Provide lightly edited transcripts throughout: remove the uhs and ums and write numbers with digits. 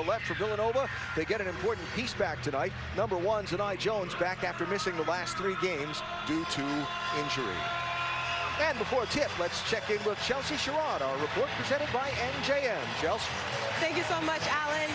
the left for Villanova. They get an important piece back tonight. Number 1, Zanai Jones, back after missing the last 3 games due to injury. And before tip, let's check in with Chelsea Sherrod, our report presented by NJM. Chelsea. Thank you so much, Alan.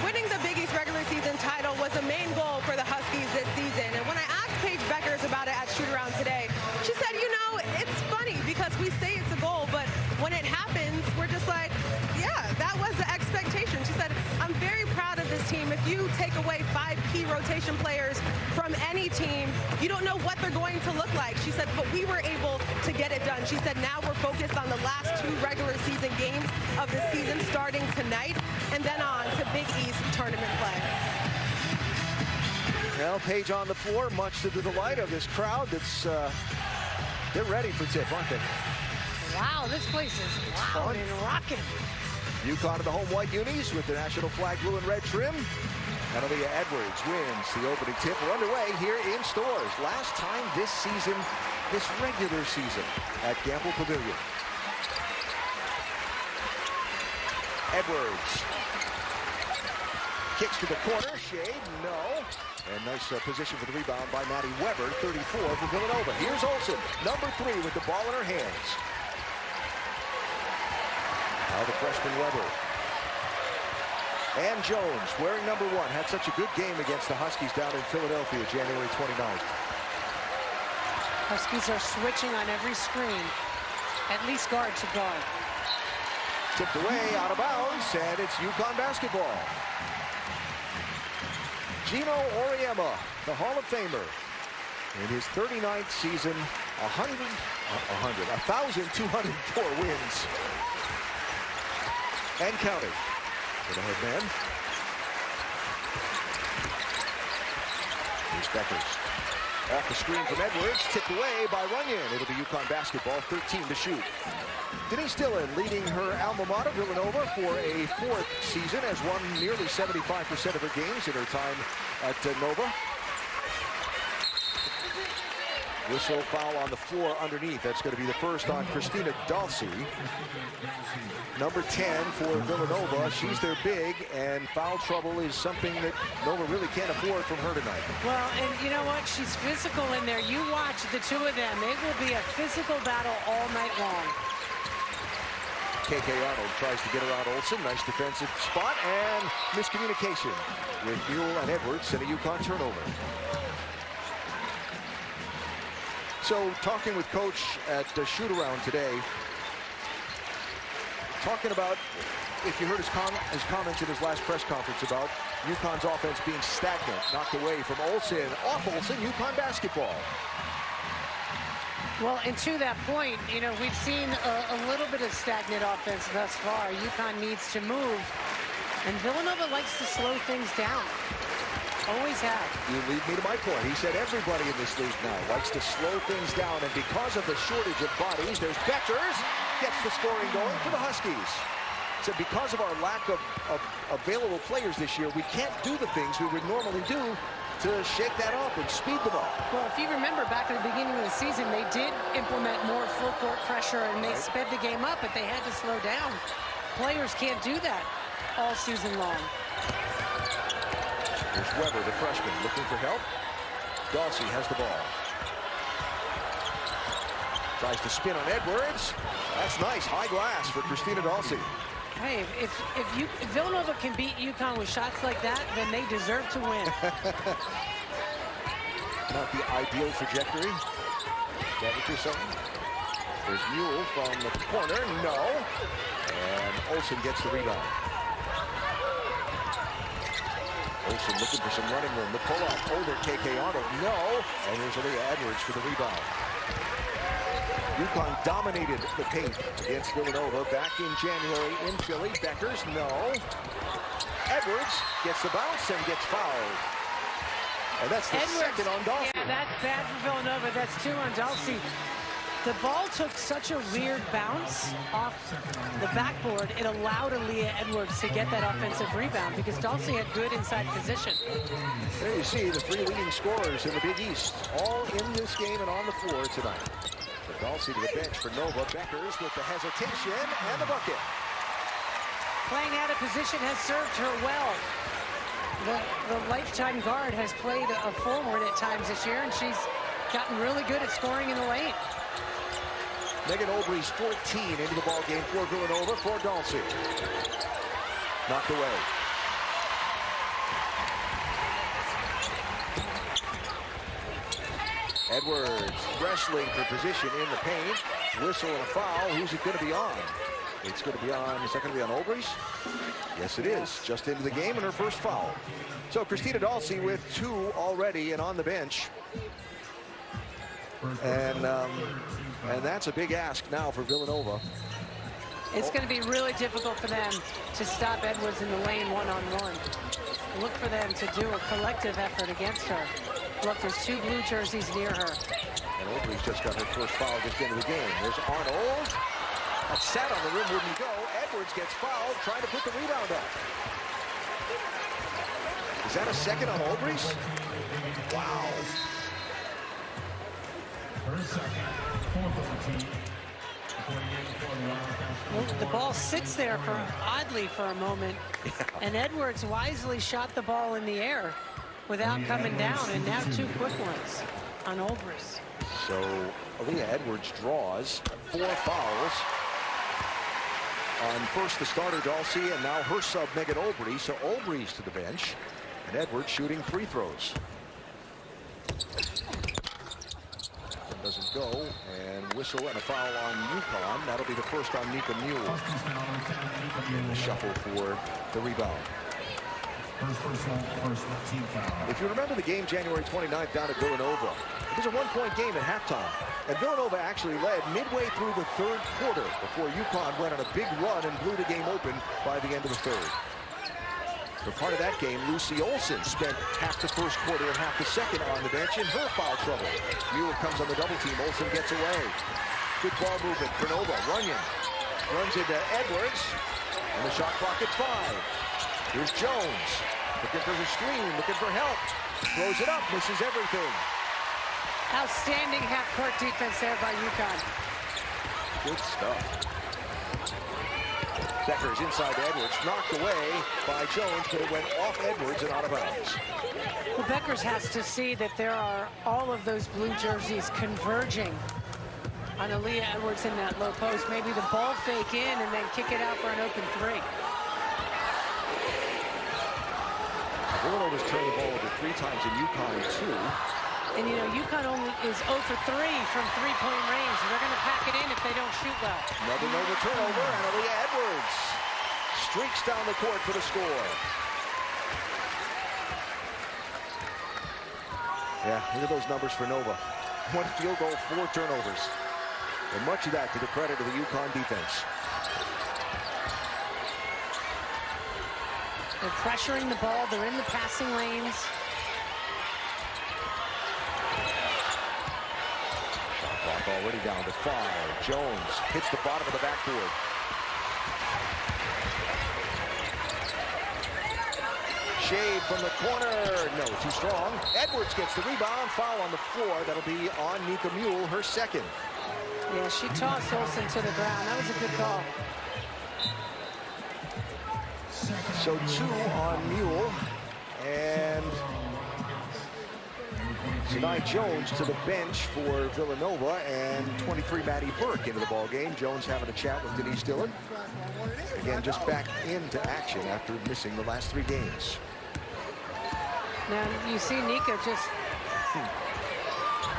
Winning the Big East regular season title was a main goal for the Huskies this season. And when I asked Paige Beckers about it at shoot-around today, she said, you know, it's funny because we say it's a goal, but when it happens, we're just like, yeah, that was the expectation. She said, I'm very proud of this team. If you take away 5 key rotation players from any team, you don't know what they're going to look like. She said, but we were able to get it done. She said, now we're focused on the last 2 regular season games of the season starting tonight and then on to Big East tournament play. Well, Paige on the floor, much to the delight of this crowd. That's they're ready for tip, aren't they? Wow, this place is loud and rocking. UConn in the home white unis with the national flag blue and red trim. And Aaliyah Edwards wins the opening tip. We're underway here in stores. Last time this season, this regular season at Gamble Pavilion. Edwards kicks to the corner. Shade, no. And nice position for the rebound by Maddie Weber, 34 for Villanova. Here's Olsen, number 3 with the ball in her hands. Now the freshman Weber. And Jones, wearing number 1, had such a good game against the Huskies down in Philadelphia, January 29th. Huskies are switching on every screen, at least guard to guard. Tipped away, out of bounds, and it's UConn basketball. Gino Auriemma, the Hall of Famer, in his 39th season, 1,204 wins. And counting. For the headman. Here's Beckers. Off the screen from Edwards, tipped away by Runyon. It'll be UConn basketball, 13 to shoot. Denise Dillon leading her alma mater, Villanova, for a 4th season, has won nearly 75% of her games in her time at Nova. Whistle foul on the floor underneath. That's going to be the first on Christina Dalsey. Number 10 for Villanova. She's their big, and foul trouble is something that Nova really can't afford from her tonight. Well, and you know what? She's physical in there. You watch the 2 of them. It will be a physical battle all night long. KK Arnold tries to get around Olsen. Nice defensive spot, and miscommunication with Buell and Edwards and a UConn turnover. So, talking with Coach at the shoot-around today, talking about, if you heard his comments in his last press conference about UConn's offense being stagnant, knocked away from Olsen, off Olsen, UConn basketball. Well, and to that point, you know, we've seen a little bit of stagnant offense thus far. UConn needs to move, and Villanova likes to slow things down. Always have. You lead me to my point. He said everybody in this league now likes to slow things down, and because of the shortage of bodies, there's Beckers, gets the scoring going for the Huskies. So because of our lack of available players this year, we can't do the things we would normally do to shake that up and speed them up. Well, if you remember back at the beginning of the season, they did implement more full court pressure and they sped the game up, but they had to slow down. Players can't do that all season long. Here's Weber, the freshman, looking for help. Dalsey has the ball. Tries to spin on Edwards. That's nice, high glass for Christina Dalsey. Hey, if Villanova can beat UConn with shots like that, then they deserve to win. Not the ideal trajectory. That what you're saying? There's Mule from the corner, no. And Olsen gets the rebound. Olsen looking for some running room. The pull-up over KK Arnold, no. And here's Aaliyah Edwards for the rebound. UConn dominated the paint against Villanova back in January in Philly. Beckers, no. Edwards gets the bounce and gets fouled. And that's the second on Dalsey. Yeah, that's bad for Villanova. That's 2 on Dalsey. The ball took such a weird bounce off the backboard, it allowed Aaliyah Edwards to get that offensive rebound because Dalsey had good inside position. There you see the 3 leading scorers in the Big East, all in this game and on the floor tonight. So Dalsey to the bench for Nova. Beckers with the hesitation and the bucket. playing out of position has served her well. The lifetime guard has played a forward at times this year, and she's gotten really good at scoring in the lane. Megan Obrey's 14 into the ball game for Villanova for Dulce. Knocked away. Edwards wrestling for position in the paint. Whistle and a foul. Who's it going to be on? It's going to be on, is that going to be on Obrey's? Yes, it is. Just into the game and her first foul. So Christina Dulce with 2 already and on the bench. And that's a big ask now for Villanova. It's going to be really difficult for them to stop Edwards in the lane one-on-one. Look for them to do a collective effort against her. Look, there's 2 blue jerseys near her. And Obrey's just got her first foul just into the game. There's Arnold. That sat on the rim, wouldn't go. Edwards gets fouled, trying to put the rebound up. Is that a second on Obrey's? Wow. Well, the ball sits there oddly for a moment, and Edwards wisely shot the ball in the air without coming down, and now 2 quick ones on Obrey's. So Aaliyah Edwards draws 4 fouls on first the starter Dulce and now her sub Megan Obrey. So Obrey's to the bench and Edwards shooting free throws. Doesn't go, and whistle and a foul on UConn. That'll be the first on Nika Mule. In the shuffle for the rebound. If you remember the game January 29th down at Villanova, it was a 1-point game at halftime. And Villanova actually led midway through the 3rd quarter before UConn went on a big run and blew the game open by the end of the 3rd. For part of that game, Lucy Olsen spent half the first quarter and half the second on the bench in her foul trouble. Mueller comes on the double team. Olsen gets away. Good ball movement for Nova. Runyon runs into Edwards, and the shot clock at 5. Here's Jones, looking for the screen, looking for help. Throws it up, misses everything. Outstanding half-court defense there by UConn. Good stuff. Becker's inside to Edwards, knocked away by Jones, but it went off Edwards and out of bounds. Well, Beckers has to see that there are all of those blue jerseys converging on Aaliyah Edwards in that low post. Maybe the ball fake in and then kick it out for an open 3. Villanova's turned the ball over 3 times in UConn 2. And you know, UConn only is 0 for 3 from 3-point range. They're going to pack it in if they don't shoot well. Another Nova turnover, and Aaliyah Edwards streaks down the court for the score. Yeah, look at those numbers for Nova. 1 field goal, 4 turnovers. And much of that to the credit of the UConn defense. They're pressuring the ball. They're in the passing lanes. Shot clock already down to 5. Jones hits the bottom of the backboard. Shade from the corner. No, too strong. Edwards gets the rebound. Foul on the floor. That'll be on Nika Mule, her second. Yeah, she tossed Olsen to the ground. That was a good call. So 2 on Mule, and Sinai Jones to the bench for Villanova, and 23 Maddie Burke into the ball game. Jones having a chat with Denise Dillon. Again, just back into action after missing the last 3 games. Now you see Nika just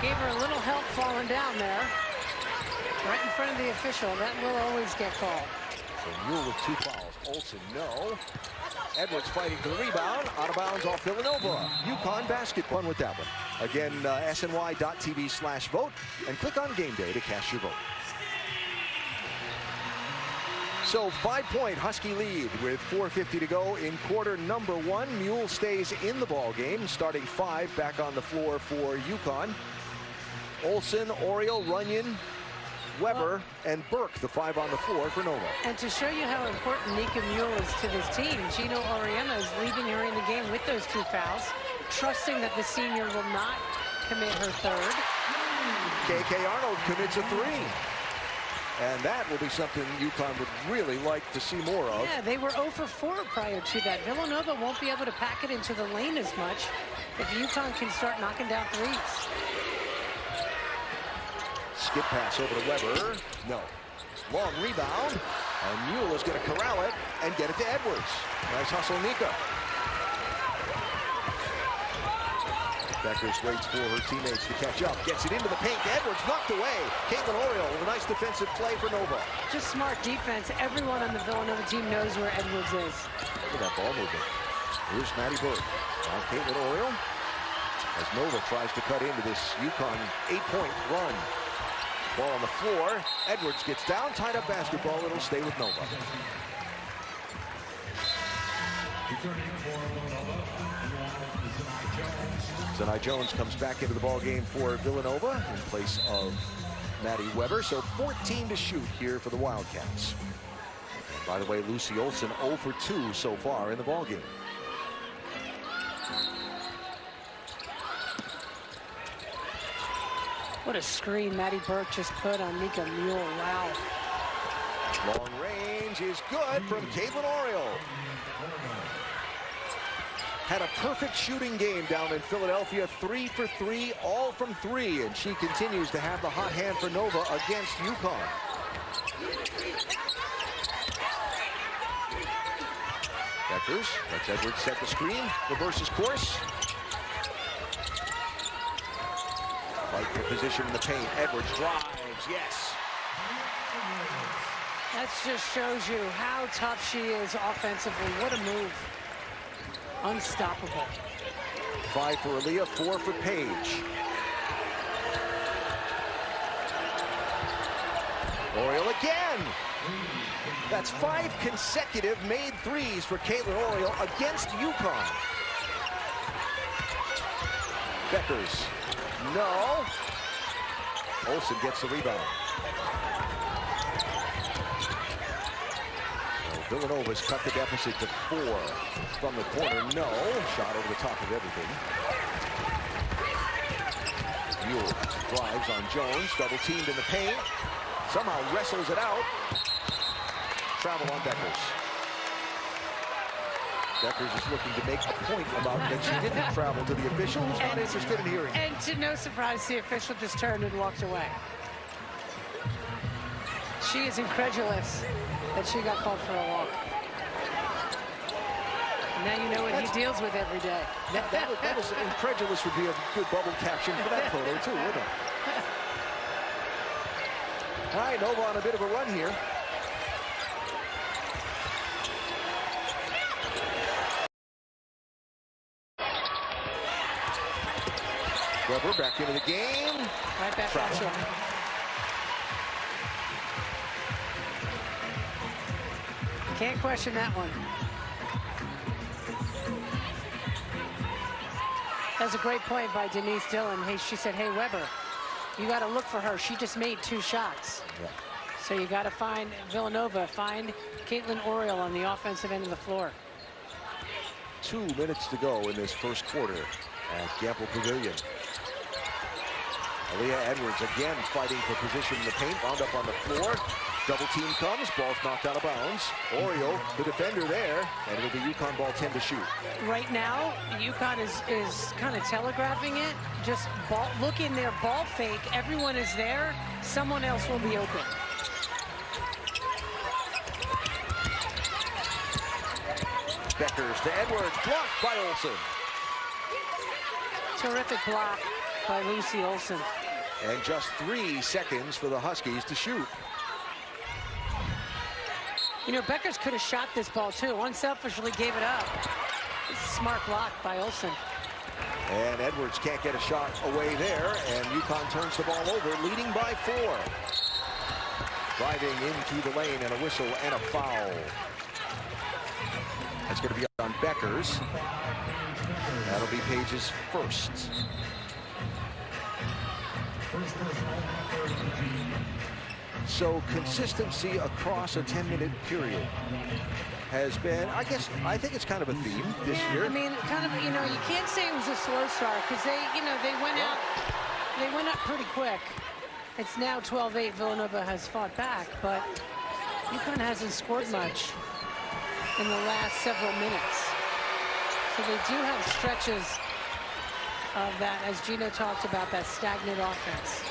gave her a little help falling down there, right in front of the official. That will always get called. So Mule with 2 fouls. Olsen, no. Edwards fighting for the rebound. Out of bounds off Villanova. UConn basketball with that one. Again, sny.tv/vote, and click on Game Day to cast your vote. So 5-point Husky lead with 4:50 to go in quarter number 1. Mule stays in the ball game, starting 5 back on the floor for UConn. Olsen, Oriel, Runyon, Weber, and Burke, the 5 on the floor for Nova. And to show you how important Nika Mule is to this team, Gino Oriema is leaving her in the game with those 2 fouls, trusting that the senior will not commit her 3rd. KK Arnold commits a 3. And that will be something UConn would really like to see more of. Yeah, they were 0 for 4 prior to that. Villanova won't be able to pack it into the lane as much if UConn can start knocking down threes. Skip pass over to Weber. No. Long rebound. And Mule is going to corral it and get it to Edwards. Nice hustle, Nika. Beckers waits for her teammates to catch up. Gets it into the paint. Edwards knocked away. Caitlin Oriole with a nice defensive play for Nova. Just smart defense. Everyone on the Villanova team knows where Edwards is. Look at that ball movement. Here's Maddie Bird. Now Caitlin Oriole as Nova tries to cut into this UConn 8-point run. Ball on the floor. Edwards gets down. Tied up basketball. It'll stay with Nova. Zanai Jones comes back into the ball game for Villanova in place of Maddie Weber. So 14 to shoot here for the Wildcats. And by the way, Lucy Olson 0 for 2 so far in the ball game. What a screen Maddie Burke just put on Nika Mule. Wow. Long range is good from Caitlin Oriole. Had a perfect shooting game down in Philadelphia, 3 for 3, all from 3, and she continues to have the hot hand for Nova against UConn. Beckers lets Edwards set the screen, reverses course. Fight for position in the paint. Edwards drives, yes. That just shows you how tough she is offensively. What a move. Unstoppable. 5 for Aaliyah, 4 for Paige. Oriole again. That's 5 consecutive made threes for Caitlin Oriole against UConn. Beckers. No. Olsen gets the rebound. Villanova's cut the deficit to 4 from the corner. No. Shot over the top of everything. Mule drives on Jones. Double teamed in the paint. Somehow wrestles it out. Travel on Beckers. Beckers is looking to make a point about that she didn't travel to the official, who's not interested in hearing. And to no surprise, the official just turned and walked away. She is incredulous that she got called for a walk. Now you know what he deals with every day. That was incredulous would be a good bubble caption for that photo too, wouldn't it? All right, Nova on a bit of a run here. Weber back into the game. Right back at you. Can't question that one. That's a great point by Denise Dillon. Hey, she said, hey, Weber, you got to look for her. She just made 2 shots. Yeah. So you got to find Villanova, find Caitlin Oriole on the offensive end of the floor. 2 minutes to go in this first quarter at Gamble Pavilion. Aaliyah Edwards again fighting for position in the paint, wound up on the floor. Double team comes, ball's knocked out of bounds. Oriole, the defender there, and it'll be UConn ball 10 to shoot. Right now, UConn is kind of telegraphing it. Just look in their ball fake. Everyone is there. Someone else will be open. Beckers to Edwards, blocked by Olsen. Terrific block by Lucy Olsen. And just 3 seconds for the Huskies to shoot. You know, Beckers could have shot this ball too. Unselfishly gave it up. Smart block by Olsen. And Edwards can't get a shot away there, and UConn turns the ball over, leading by 4. Driving into the lane, and a whistle and a foul. That's going to be on Beckers. That'll be Paige's first. So consistency across a 10-minute period has been, I think it's kind of a theme this year. I mean, kind of, you know, you can't say it was a slow start because they went out pretty quick. It's now 12-8. Villanova has fought back, but UConn hasn't scored much in the last several minutes. So they do have stretches of that, as Gino talked about, that stagnant offense.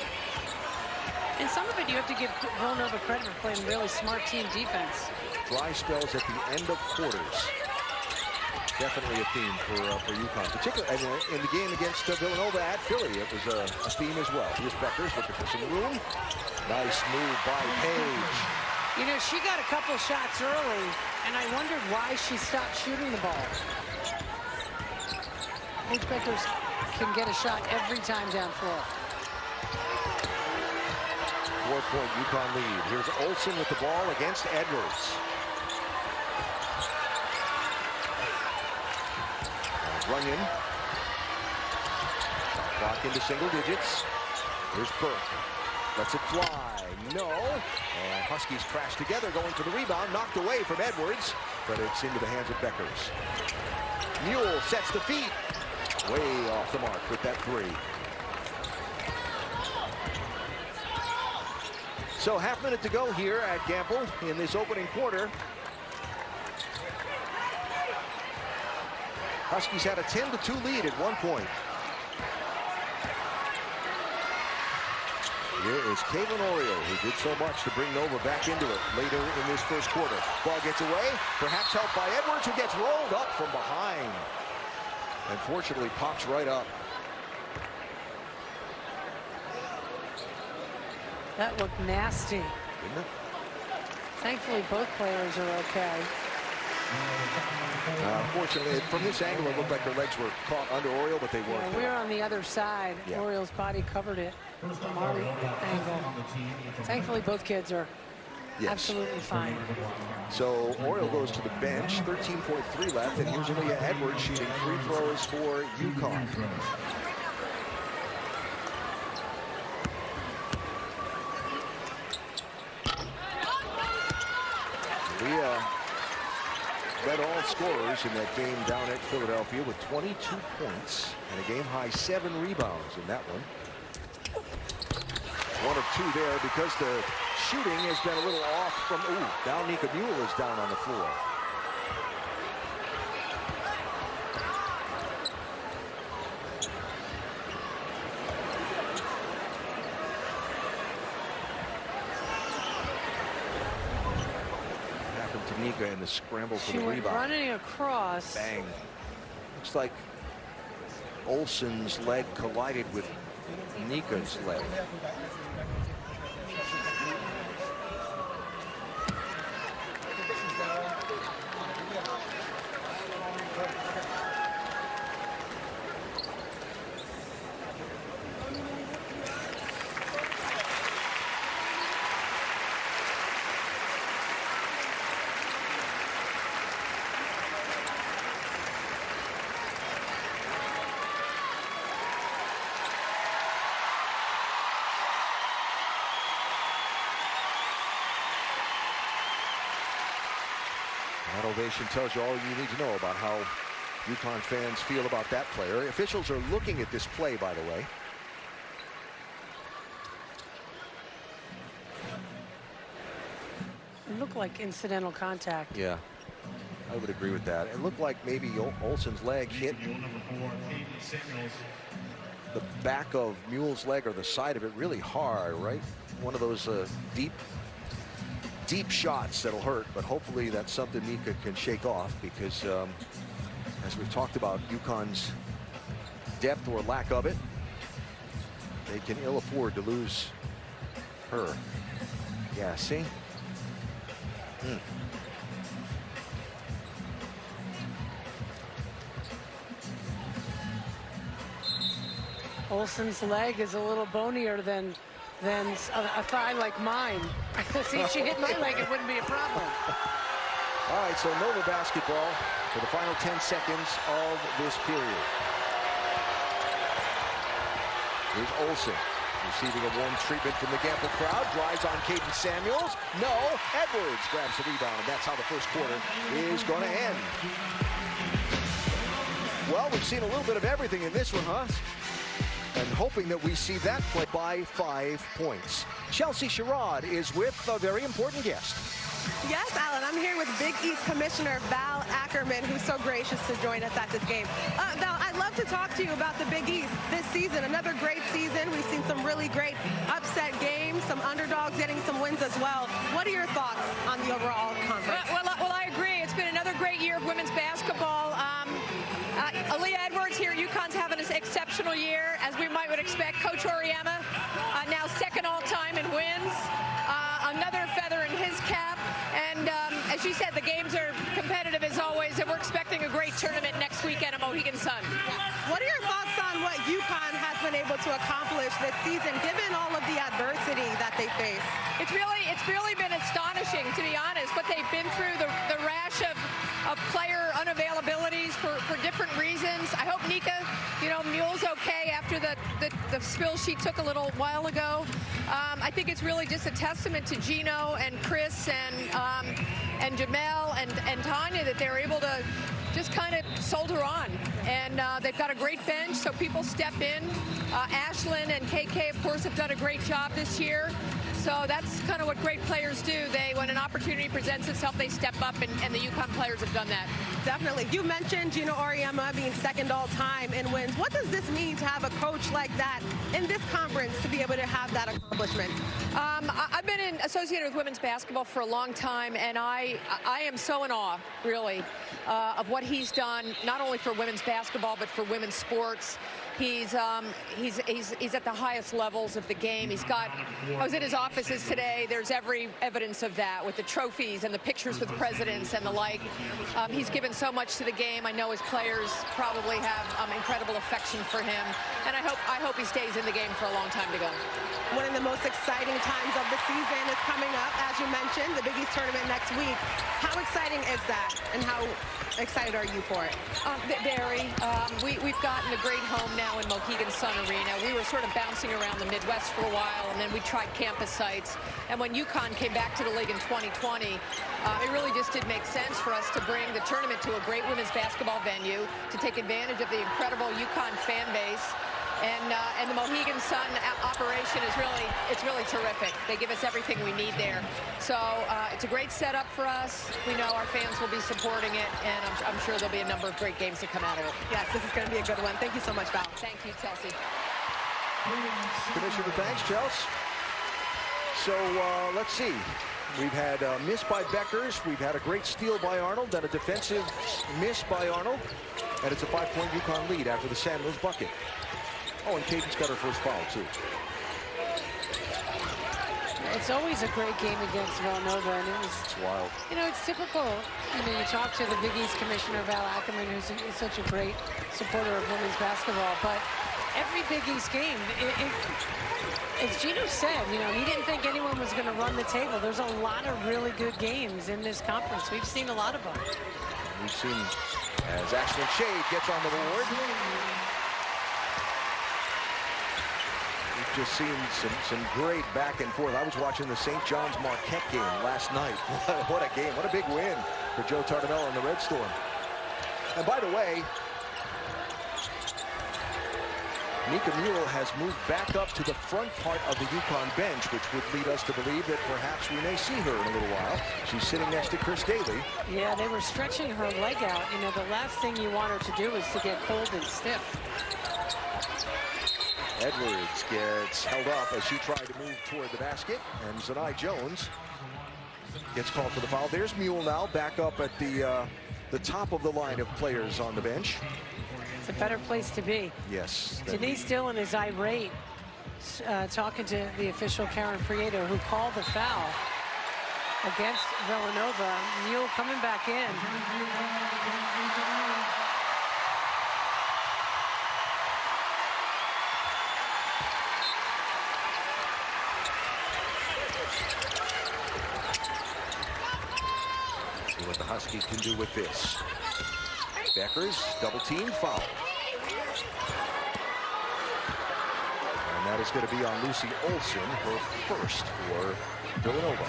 And some of it you have to give Villanova credit for playing really smart team defense. Dry spells at the end of quarters. Definitely a theme for UConn, particularly in the game against Villanova at Philly. It was a theme as well. Here's Beckers looking for some room. Nice move by Paige. You know, she got a couple shots early, and I wondered why she stopped shooting the ball. Paige Beckers can get a shot every time down floor. 4-point UConn lead. Here's Olsen with the ball against Edwards. Runyon. Clock into single digits. Here's Burke. Lets it fly. No. And Huskies crash together going for the rebound. Knocked away from Edwards, but it's into the hands of Beckers. Mule sets the feet. Way off the mark with that three. So half minute to go here at Gamble in this opening quarter. Huskies had a 10-2 lead at one point. Here is Caitlin Oriole, who did so much to bring Nova back into it later in this first quarter. Ball gets away, perhaps helped by Edwards, who gets rolled up from behind. Unfortunately, pops right up. That looked nasty. Didn't it? Thankfully, both players are okay. Unfortunately, from this angle, it looked like their legs were caught under Oriole, but they weren't. Yeah, we were on the other side. Yeah. Oriole's body covered it from our angle. Thankfully, both kids are absolutely fine. So Oriole goes to the bench, 13.3 left, and here's Leah Edwards shooting free throws for UConn. Leah led all scorers in that game down at Philadelphia with 22 points and a game-high 7 rebounds in that one. 1 of 2 there because the shooting has been a little off from, now Nika Mule is down on the floor. Happened to Nika in the scramble for the rebound. She went running across. Bang. Looks like Olsen's leg collided with Nika's leg. That ovation tells you all you need to know about how UConn fans feel about that player. Officials are looking at this play, by the way. It looked like incidental contact. Yeah, I would agree with that. It looked like maybe Olsen's leg hit the back of Mule's leg or the side of it really hard, right? One of those deep shots that'll hurt, but hopefully that's something Nika can shake off because as we've talked about UConn's depth or lack of it, they can ill afford to lose her. Yeah, see? Olsen's leg is a little bonier than a thigh like mine. See, if she hit my leg, it wouldn't be a problem. All right, so Nova basketball for the final 10 seconds of this period. Here's Olsen receiving a warm treatment from the Gamble crowd. Drives on Caden Samuels. No, Edwards grabs the rebound, and that's how the first quarter is going to end. Well, we've seen a little bit of everything in this one, huh? and hoping that we see that play by 5 points. Chelsea Sherrod is with a very important guest. Yes, Alan, I'm here with Big East Commissioner Val Ackerman, who's so gracious to join us at this game. Val, I'd love to talk to you about the Big East this season. Another great season. We've seen some really great upset games, some underdogs getting some wins as well. What are your thoughts on the overall conference? Well, I agree. It's been another great year of women's basketball. Aaliyah Edwards here, UConn's having an exceptional year, as we would expect. Coach Auriemma, now second all-time in wins. Another feather in his cap. And as you said, the games are competitive as always, and we're expecting a great tournament next weekend at Mohegan Sun. What are your thoughts on what UConn has been able to accomplish this season, given all of the adversity that they face? It's really been astonishing, to be honest, what they've been through, the rash of player unavailabilities for different reasons. I hope Nika, Mule's okay after the spill she took a little while ago. I think it's really just a testament to Gino and Chris and Jamel and Tanya that they're able to just kind of soldier on. And they've got a great bench, so people step in. Ashlyn and KK, of course, have done a great job this year. So that's kind of what great players do. When an opportunity presents itself, they step up, and the UConn players have done that. Definitely. You mentioned Gino Auriemma being second all-time in wins. What does this mean to have a coach like that in this conference to be able to have that accomplishment? I've been associated with women's basketball for a long time, and I am so in awe, really, of what he's done, not only for women's basketball, but for women's sports. He's at the highest levels of the game. I was in his offices today. There's every evidence of that with the trophies and the pictures with presidents and the like. He's given so much to the game. I know his players probably have incredible affection for him, and I hope he stays in the game for a long time to go. One of the most exciting times of the season is coming up, as you mentioned, the Big East tournament next week. How exciting is that, and how excited are you for it? Very. We've gotten a great home now in Mohegan Sun Arena. We were sort of bouncing around the Midwest for a while, and then we tried campus sites. And when UConn came back to the league in 2020, it really just did make sense for us to bring the tournament to a great women's basketball venue, to take advantage of the incredible UConn fan base. And the Mohegan Sun operation is really terrific. They give us everything we need there. So it's a great setup for us. We know our fans will be supporting it, and I'm sure there'll be a number of great games to come out of it. Yes, this is going to be a good one. Thank you so much, Val. Thank you, Chelsea. Commissioner, thanks, Chelsea. So let's see. We've had a miss by Beckers. We've had a great steal by Arnold, then a defensive miss by Arnold. And it's a 5-point UConn lead after the Samuels bucket. Oh, and Caden's got her first foul, too. It's always a great game against Villanova, and it's wild. It's typical. You talk to the Big East Commissioner, Val Ackerman, who's such a great supporter of women's basketball, but every Big East game, as Gino said, he didn't think anyone was going to run the table. There's a lot of really good games in this conference. We've seen a lot of them. We've seen as Ashlyn Shade gets on the board. We've just seen some great back and forth. I was watching the St. John's Marquette game last night. What a game. What a big win for Joe Tardamella and the Red Storm. And by the way, Nika Mule has moved back up to the front part of the UConn bench, which would lead us to believe that perhaps we may see her in a little while. She's sitting next to Chris Daly. Yeah, they were stretching her leg out. The last thing you want her to do is to get cold and stiff. Edwards gets held up as she tried to move toward the basket, and Zanai Jones gets called for the foul. There's Mule now back up at the top of the line of players on the bench. It's a better place to be. Yes. Denise Dillon is irate, talking to the official Karen Prieto, who called the foul against Villanova. Mule coming back in. See what the Huskies can do with this. Beckers, double team, foul. And that is going to be on Lucy Olson, her first for Villanova.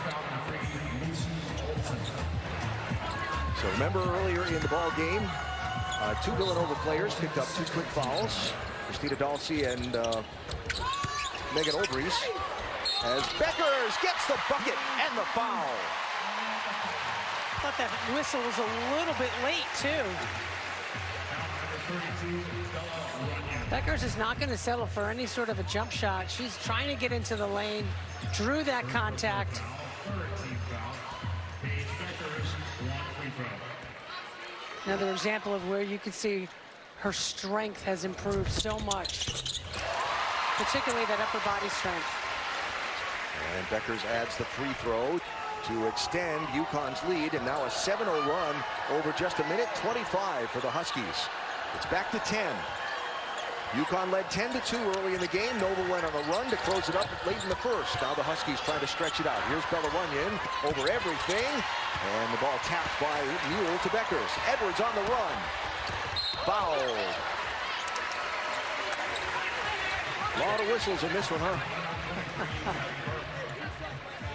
So remember earlier in the ball game, 2 Villanova players picked up 2 quick fouls. Christina Dalsey and Megan Olbries, as Beckers gets the bucket and the foul. I thought that whistle was a little bit late, too. Beckers is not going to settle for any sort of a jump shot. She's trying to get into the lane, drew that contact. Another example of where you can see her strength has improved so much, particularly that upper body strength. And Beckers adds the free throw to extend UConn's lead, and now a 7-0 run over just a minute 25 for the Huskies. It's back to 10. UConn led 10-2 early in the game. Nova went on a run to close it up late in the first. Now the Huskies trying to stretch it out. Here's Bella Runyon over everything, and the ball tapped by Mule to Beckers. Edwards on the run. Fouled. A lot of whistles in this one, huh?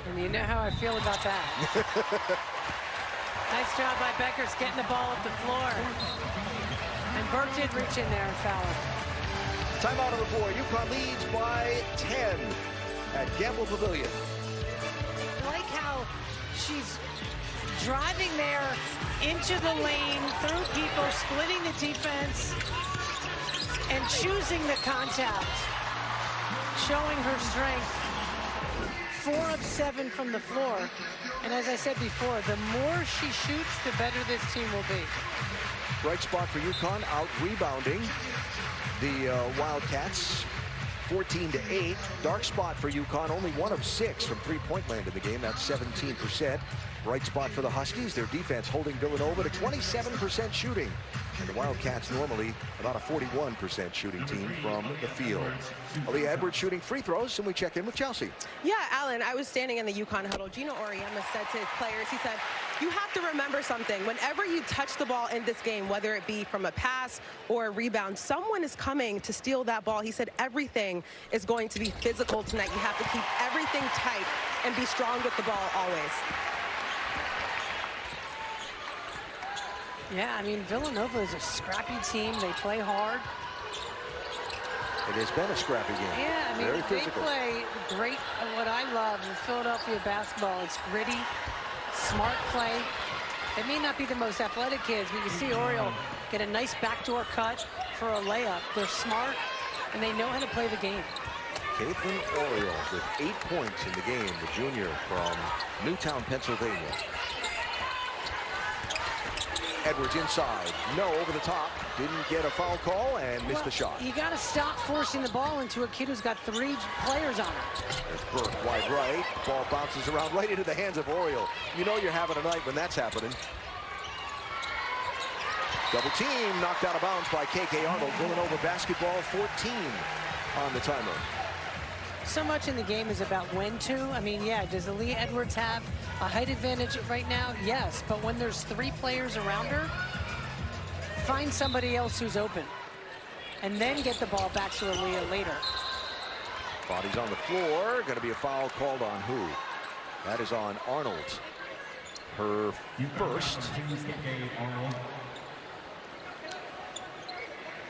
And you know how I feel about that. Nice job by Beckers getting the ball up the floor. And Burke did reach in there and foul it. Timeout on the board. UConn leads by 10 at Gamble Pavilion. I like how she's driving there into the lane, through people, splitting the defense, and choosing the contact, showing her strength. 4 of 7 from the floor. And as I said before, the more she shoots, the better this team will be. Bright spot for UConn, out rebounding the Wildcats, 14-8. Dark spot for UConn, only 1 of 6 from three-point land in the game. That's 17%. Bright spot for the Huskies, their defense holding Villanova to 27% shooting. And the Wildcats normally about a 41% shooting team from the field. Aaliyah Edwards shooting free throws, and we check in with Chelsea. Yeah, Alan, I was standing in the UConn huddle. Gino Auriemma said to his players, he said, you have to remember something. Whenever you touch the ball in this game, whether it be from a pass or a rebound, someone is coming to steal that ball. He said everything is going to be physical tonight. You have to keep everything tight and be strong with the ball always. Yeah, I mean, Villanova is a scrappy team. They play hard. It has been a scrappy game. Yeah, I mean, very they physical. play great. What I love in Philadelphia basketball, it's gritty, smart play. They may not be the most athletic kids, but you see Oriole get a nice backdoor cut for a layup. They're smart, and they know how to play the game. Caitlin Oriole with 8 points in the game, the junior from Newtown, Pennsylvania. Edwards inside, no, over the top, didn't get a foul call and missed the shot. You got to stop forcing the ball into a kid who's got 3 players on him. There's Burke wide right, ball bounces around right into the hands of Oriole. You know you're having a night when that's happening. Double team knocked out of bounds by KK Arnold. Villanova basketball 14 on the timer. So much in the game is about when to. I mean, yeah, does Aaliyah Edwards have a height advantage right now? Yes, but when there's 3 players around her, find somebody else who's open and then get the ball back to Aaliyah later. Bodies on the floor. Going to be a foul called on who? That is on Arnold. Her first.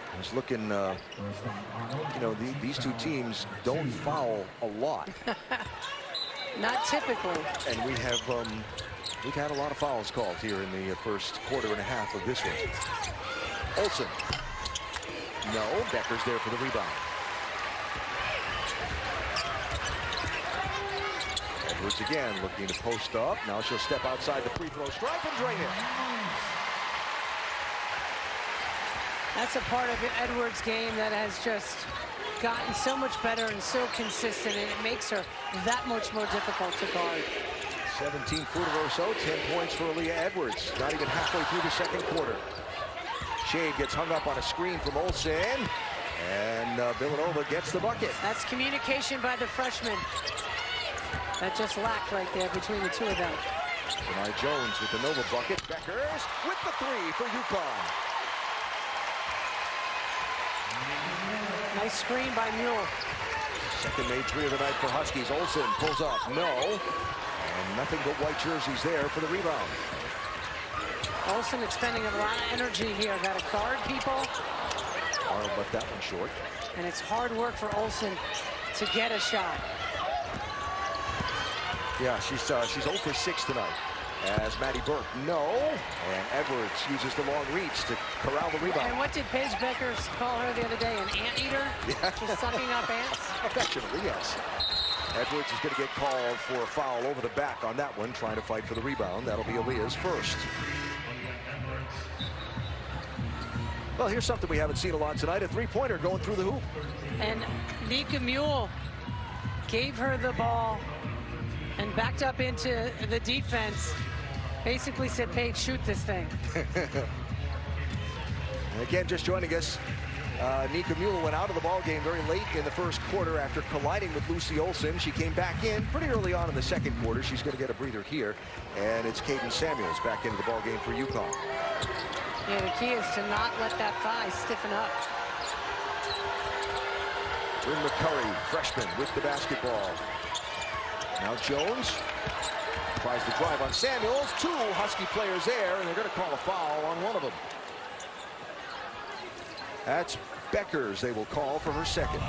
I was looking, you know, these two teams don't foul a lot. Not typically. And we have, we've had a lot of fouls called here in the first quarter and a half of this one. Olsen. No, Becker's there for the rebound. Edwards again looking to post up. Now she'll step outside the free throw stripe and drain it. That's a part of Edwards' game that has just gotten so much better and so consistent, and it makes her that much more difficult to guard. 17-footer or so, 10 points for Aaliyah Edwards. Not even halfway through the second quarter. Shade gets hung up on a screen from Olsen, and Villanova gets the bucket. That's communication by the freshman. That just lacked right there between the two of them. Janai Jones with the Nova bucket. Beckers with the 3 for UConn. Nice screen by Mule. Second made 3 of the night for Huskies. Olsen pulls up, no. And nothing but white jerseys there for the rebound. Olsen expending a lot of energy here. Got to guard people. Arnold left that one short. And it's hard work for Olsen to get a shot. Yeah, she's 0 for 6 tonight. As Maddie Burke, no. And Edwards uses the long reach to corral the rebound. And what did Paige Becker call her the other day? An anteater? Yeah. Just sucking up ants? Affectionately, yes. Edwards is going to get called for a foul over the back on that one, trying to fight for the rebound. That'll be Aaliyah's first. Well, here's something we haven't seen a lot tonight. A three-pointer going through the hoop. And Nika Mule gave her the ball and backed up into the defense. Basically said, Paige, shoot this thing. And again, just joining us, Nika Mule went out of the ball game very late in the first quarter after colliding with Lucy Olsen. She came back in pretty early on in the second quarter. She's going to get a breather here. And it's Caden Samuels back into the ball game for UConn. Yeah, the key is to not let that thigh stiffen up. Bryn McCurry, freshman, with the basketball. Now Jones tries to drive on Samuels. 2 Husky players there, and they're going to call a foul on one of them. That's Beckers they will call for her second.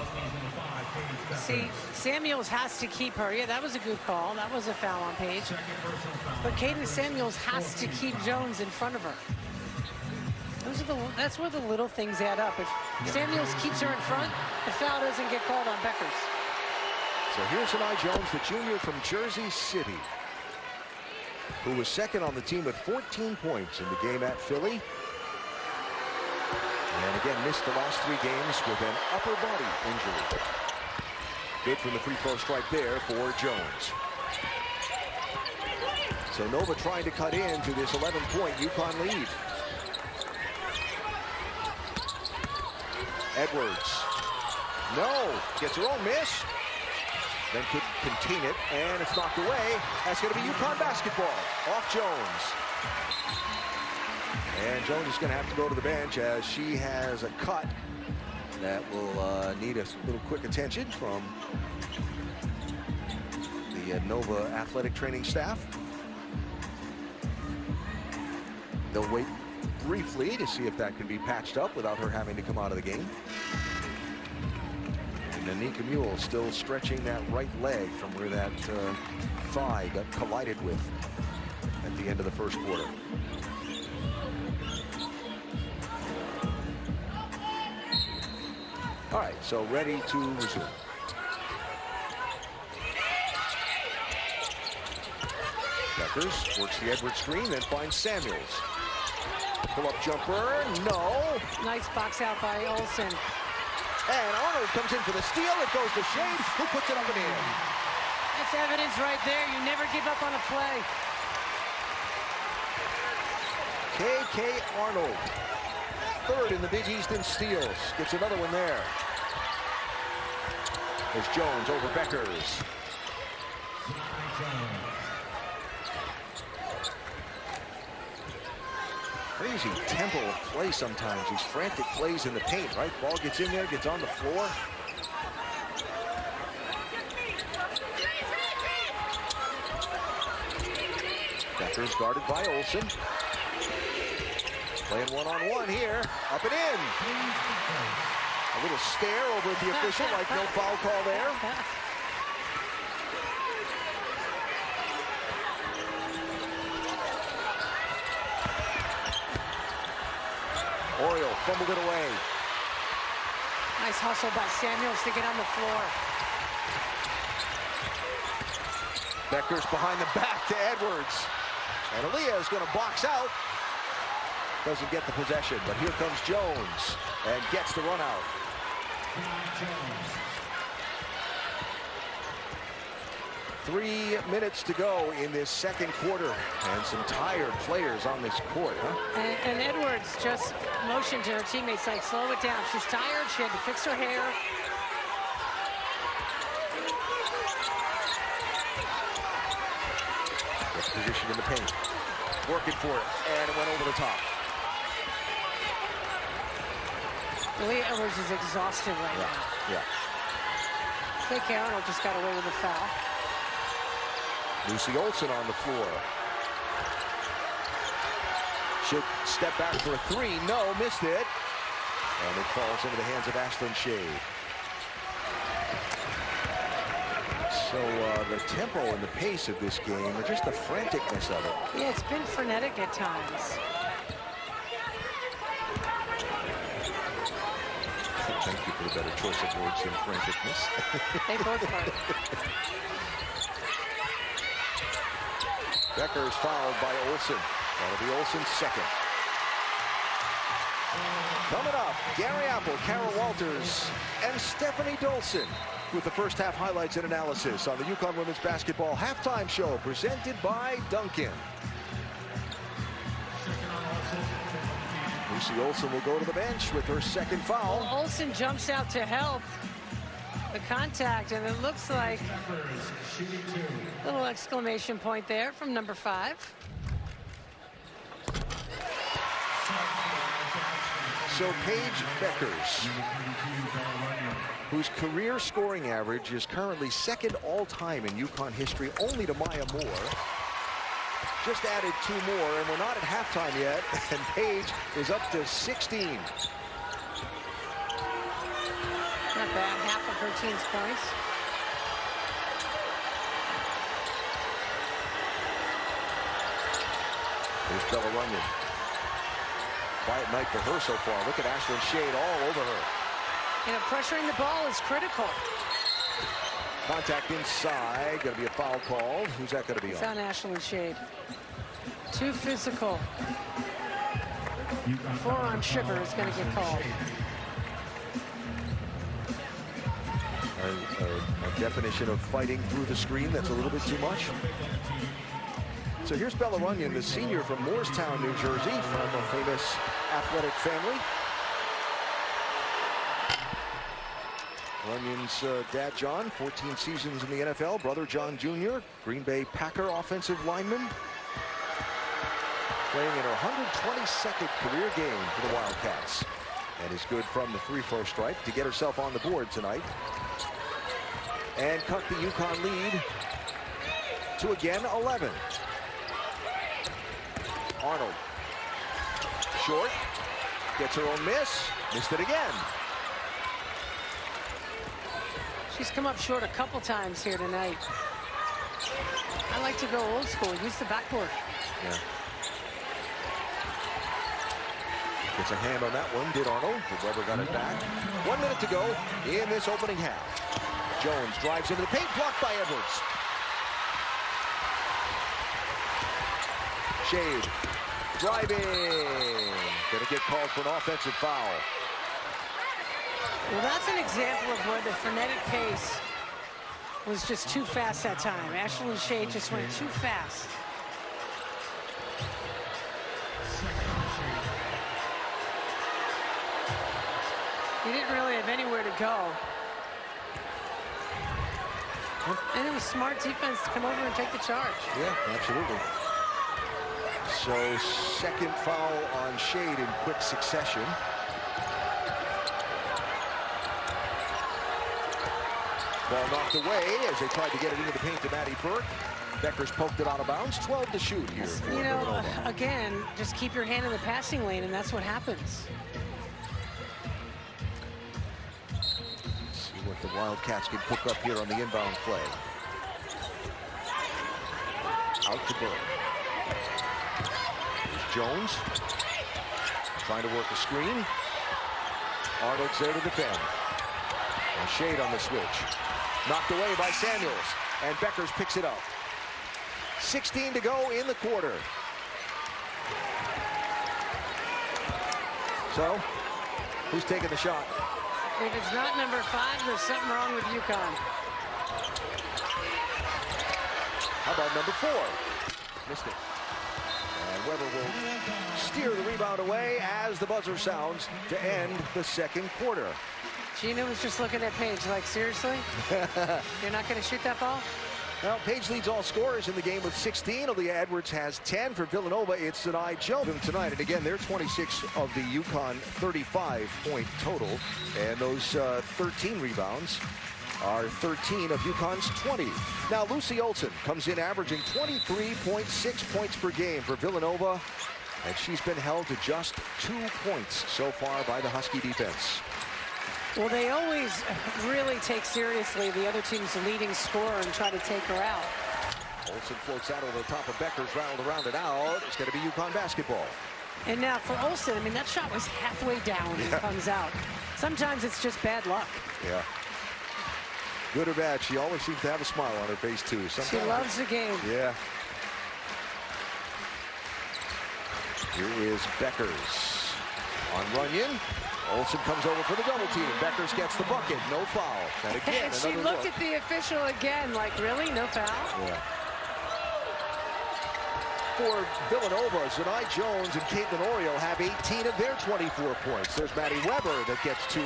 See, Samuels has to keep her. Yeah, that was a good call. That was a foul on Paige. But Caden Samuels has to keep Jones in front of her. That's where the little things add up. If Samuels keeps her in front, the foul doesn't get called on Beckers. So here's Sanai Jones, the junior from Jersey City, who was second on the team with 14 points in the game at Philly. And again, missed the last 3 games with an upper body injury. Good from the free throw strike there for Jones. So Nova trying to cut into this 11-point UConn lead. Edwards. No. Gets her own miss. Then could contain it, and it's knocked away. That's going to be UConn basketball. Off Jones. And Jones is going to have to go to the bench as she has a cut that will need a little quick attention from the Nova athletic training staff. They'll wait briefly to see if that can be patched up without her having to come out of the game. And Nika Mule still stretching that right leg from where that thigh got collided with at the end of the first quarter. All right, so ready to resume. Beckers works the Edwards screen, then finds Samuels. Pull-up jumper, no. Nice box out by Olsen. And Arnold comes in for the steal. It goes to Shade, who puts it up and in. That's evidence right there. You never give up on a play. K.K. Arnold, 3rd in the Big East in steals. Gets another one there. There's Jones over Beckers. Crazy tempo of play sometimes. These frantic plays in the paint, right? Ball gets in there, gets on the floor. Beckers guarded by Olsen. Playing one-on-one here. Up and in. A little stare over at the official, like no foul call there. Oriole fumbled it away. Nice hustle by Samuels to get on the floor. Beckers behind the back to Edwards. And Aaliyah is going to box out. Doesn't get the possession, but here comes Jones and gets the run out. 3 minutes to go in this second quarter, and some tired players on this court, huh? And Edwards just motioned to her teammates, like, slow it down. She's tired. She had to fix her hair. Gets position in the paint. Working for it, and it went over the top. Lee Edwards is exhausted right now. Yeah. K.K. Arnold just got away with a foul. Lucy Olsen on the floor. Should step back for a 3. No, missed it. And it falls into the hands of Ashlyn Shade. So the tempo and the pace of this game, and just the franticness of it. Yeah, it's been frenetic at times. Thank you for the better choice of words than franticness. They both are. Becker's fouled by Olsen. That'll be Olsen's second. Coming up, Gary Apple, Carol Walters, and Stephanie Dolson with the first half highlights and analysis on the UConn Women's Basketball Halftime Show presented by Dunkin'. Lucy Olsen will go to the bench with her second foul. Well, Olsen jumps out to help the contact, and it looks like a little exclamation point there from number 5. So Paige Beckers, whose career scoring average is currently second all-time in UConn history, only to Maya Moore, just added 2 more, and we're not at halftime yet, and Paige is up to 16. Not bad, half of her team's points. There's Bella Runyon. Quiet night for her so far. Look at Ashlyn Shade all over her. You know, pressuring the ball is critical. Contact inside. Going to be a foul called. Who's that going to be It's on? on Ashlyn Shade. Too physical. Forearm shiver is going to get called. A definition of fighting through the screen that's a little bit too much. So here's Bella Runyon, the senior from Moorestown, New Jersey, from a famous athletic family. Runyon's dad, John, 14 seasons in the NFL. Brother, John Jr., Green Bay Packer offensive lineman. Playing in her 122nd career game for the Wildcats. And is good from the free-throw stripe to get herself on the board tonight. And cut the UConn lead to, again, 11. Arnold. Short. Gets her own miss. Missed it again. She's come up short a couple times here tonight. I like to go old school. Use the backboard. Yeah. Gets a hand on that one, did Arnold. The Weber got it back. 1 minute to go in this opening half. Jones drives into the paint, blocked by Edwards. Shade driving. Gonna get called for an offensive foul. Well, that's an example of where the frenetic pace was just too fast that time. Ashlyn Shade just went too fast. He didn't really have anywhere to go. And it was smart defense to come over and take the charge. Yeah, absolutely. So second foul on Shade in quick succession. Ball knocked away as they tried to get it into the paint to Maddie Burke. Beckers poked it out of bounds. 12 to shoot here. You know, again, just keep your hand in the passing lane, and that's what happens. See what the Wildcats can cook up here on the inbound play. Out to Burke. Here's Jones. Trying to work a screen. Arnold's there to defend. And Shade on the switch. Knocked away by Samuels. And Beckers picks it up. 16 to go in the quarter. So, who's taking the shot? If it's not number 5, there's something wrong with UConn. How about number 4? Missed it. And Weber will steer the rebound away as the buzzer sounds to end the second quarter. Gina was just looking at Paige like, seriously? You're not going to shoot that ball? Well, Paige leads all scorers in the game with 16. Aaliyah Edwards has 10 for Villanova. It's Sinai Children tonight. And again, they're 26 of the UConn 35-point total. And those 13 rebounds are 13 of UConn's 20. Now, Lucy Olsen comes in averaging 23.6 points per game for Villanova. And she's been held to just 2 points so far by the Husky defense. Well, they always really take seriously the other team's leading scorer and try to take her out. Olsen floats out over the top of Beckers, rattled around and out. It's going to be UConn basketball. And now for Olsen, I mean, that shot was halfway down and comes out. Sometimes it's just bad luck. Yeah. Good or bad, she always seems to have a smile on her face, too. Sometimes she loves the game. Yeah. Here is Beckers on Runyon. Olsen comes over for the double team. Beckers gets the bucket. No foul. And again, and she looked at the official again, like, really? No foul? Yeah. For Villanova, Zanai Jones and Caitlin Oriole have 18 of their 24 points. There's Maddie Weber that gets 2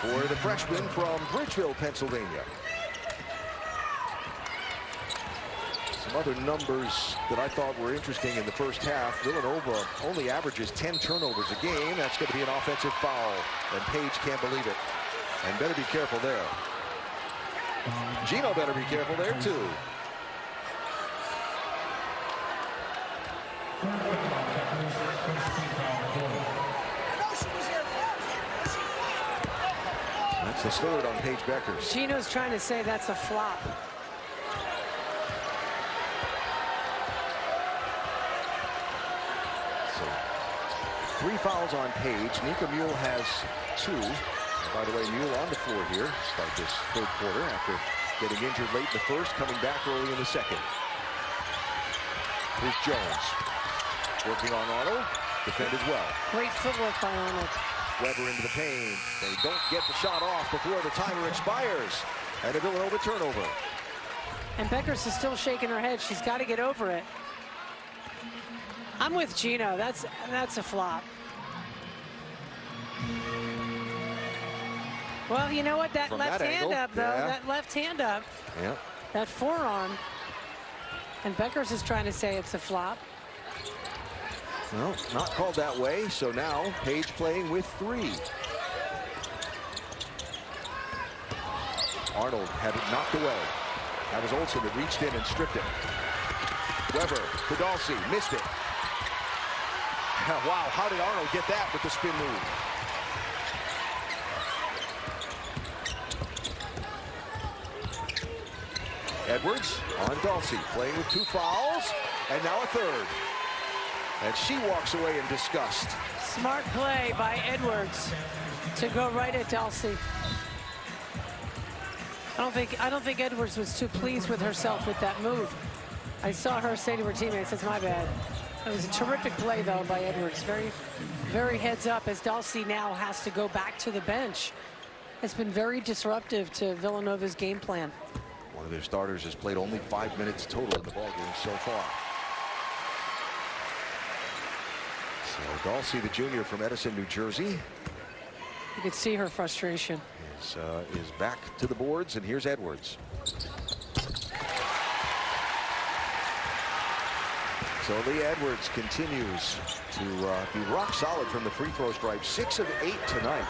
for the freshman from Bridgeville, Pennsylvania. Some other numbers that I thought were interesting in the first half. Villanova only averages 10 turnovers a game. That's going to be an offensive foul, and Paige can't believe it. And better be careful there. Gino better be careful there, too. That's the third on Paige Beckers. Gino's trying to say that's a flop. So 3 fouls on Paige. Nika Mule has 2. By the way, Mule on the floor here to start this third quarter after getting injured late in the first, coming back early in the second. Here's Jones. Working on Arnold. Defended well. Great footwork by Arnold. Weber into the paint. They don't get the shot off before the timer expires. And a Villanova turnover. And Beckers is still shaking her head. She's got to get over it. I'm with Gino. That's a flop. Well, you know what? That From left that hand angle, up, though. yeah. That left hand up. Yeah. That forearm. And Beckers is trying to say it's a flop. Well, not called that way, so now Paige playing with 3. Arnold had it knocked away. That was Olsen that reached in and stripped it. Weber, Podolski, missed it. Wow, how did Arnold get that with the spin move? Edwards on Dulcie, playing with 2 fouls, and now a third. And she walks away in disgust. Smart play by Edwards to go right at Dulcie. I don't think Edwards was too pleased with herself with that move. I saw her say to her teammates, "It's my bad." It was a terrific play, though, by Edwards. Very, very heads up as Dulcie now has to go back to the bench. It's been very disruptive to Villanova's game plan. One of their starters has played only 5 minutes total in the ballgame so far. So Dulcie, the junior from Edison, New Jersey, You could see her frustration. is back to the boards, and here's Edwards. So Lee Edwards continues to be rock solid from the free throw stripe. 6 of 8 tonight.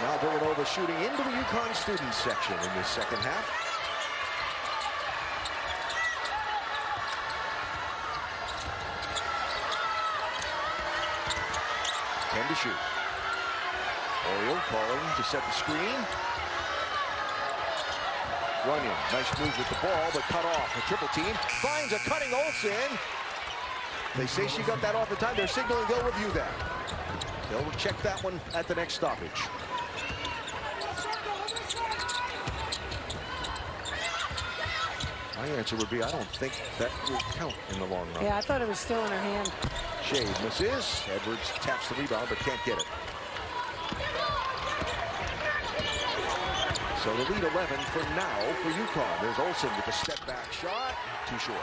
Now Villanova shooting into the UConn students section in this second half. To shoot. Oriole calling to set the screen. Runyon, nice move with the ball, but cut off. A triple team finds a cutting Olsen. They say she got that off the time. They're signaling they'll review that. They'll check that one at the next stoppage. My answer would be, I don't think that will count in the long run. Yeah, I thought it was still in her hand. Shade misses. Edwards taps the rebound, but can't get it. So the lead 11 for now for UConn. There's Olsen with a step back shot. Too short.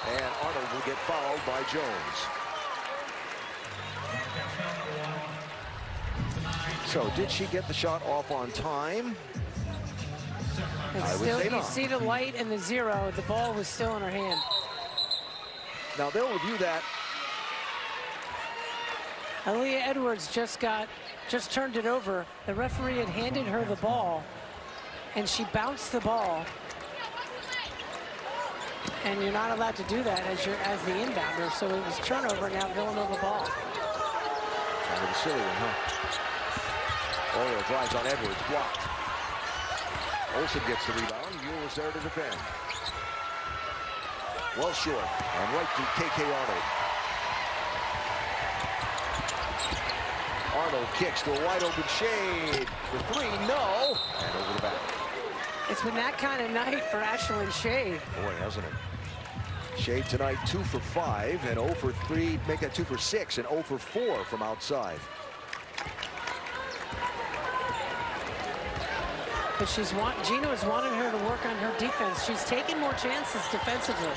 And Arnold will get fouled by Jones. So did she get the shot off on time? It's still, you see the light and the 0. The ball was still in her hand. Now they'll review that. Aaliyah Edwards just turned it over. The referee had handed her the ball, and she bounced the ball. And you're not allowed to do that as the inbounder, so it was turnover, now Villanova ball. Kind of a silly one, huh? Oriole drives on Edwards, blocked. Olsen gets the rebound. Mule is there to defend. Well short, and right to KK Arnold. Arnold kicks to a wide open Shade. For three, no. And over the back. It's been that kind of night for Ashlyn Shade. Boy, hasn't it? Shade tonight 2 for 5 and 0 for 3. Make that 2 for 6 and 0 for 4 from outside. But Gino has wanted her to work on her defense. She's taken more chances defensively.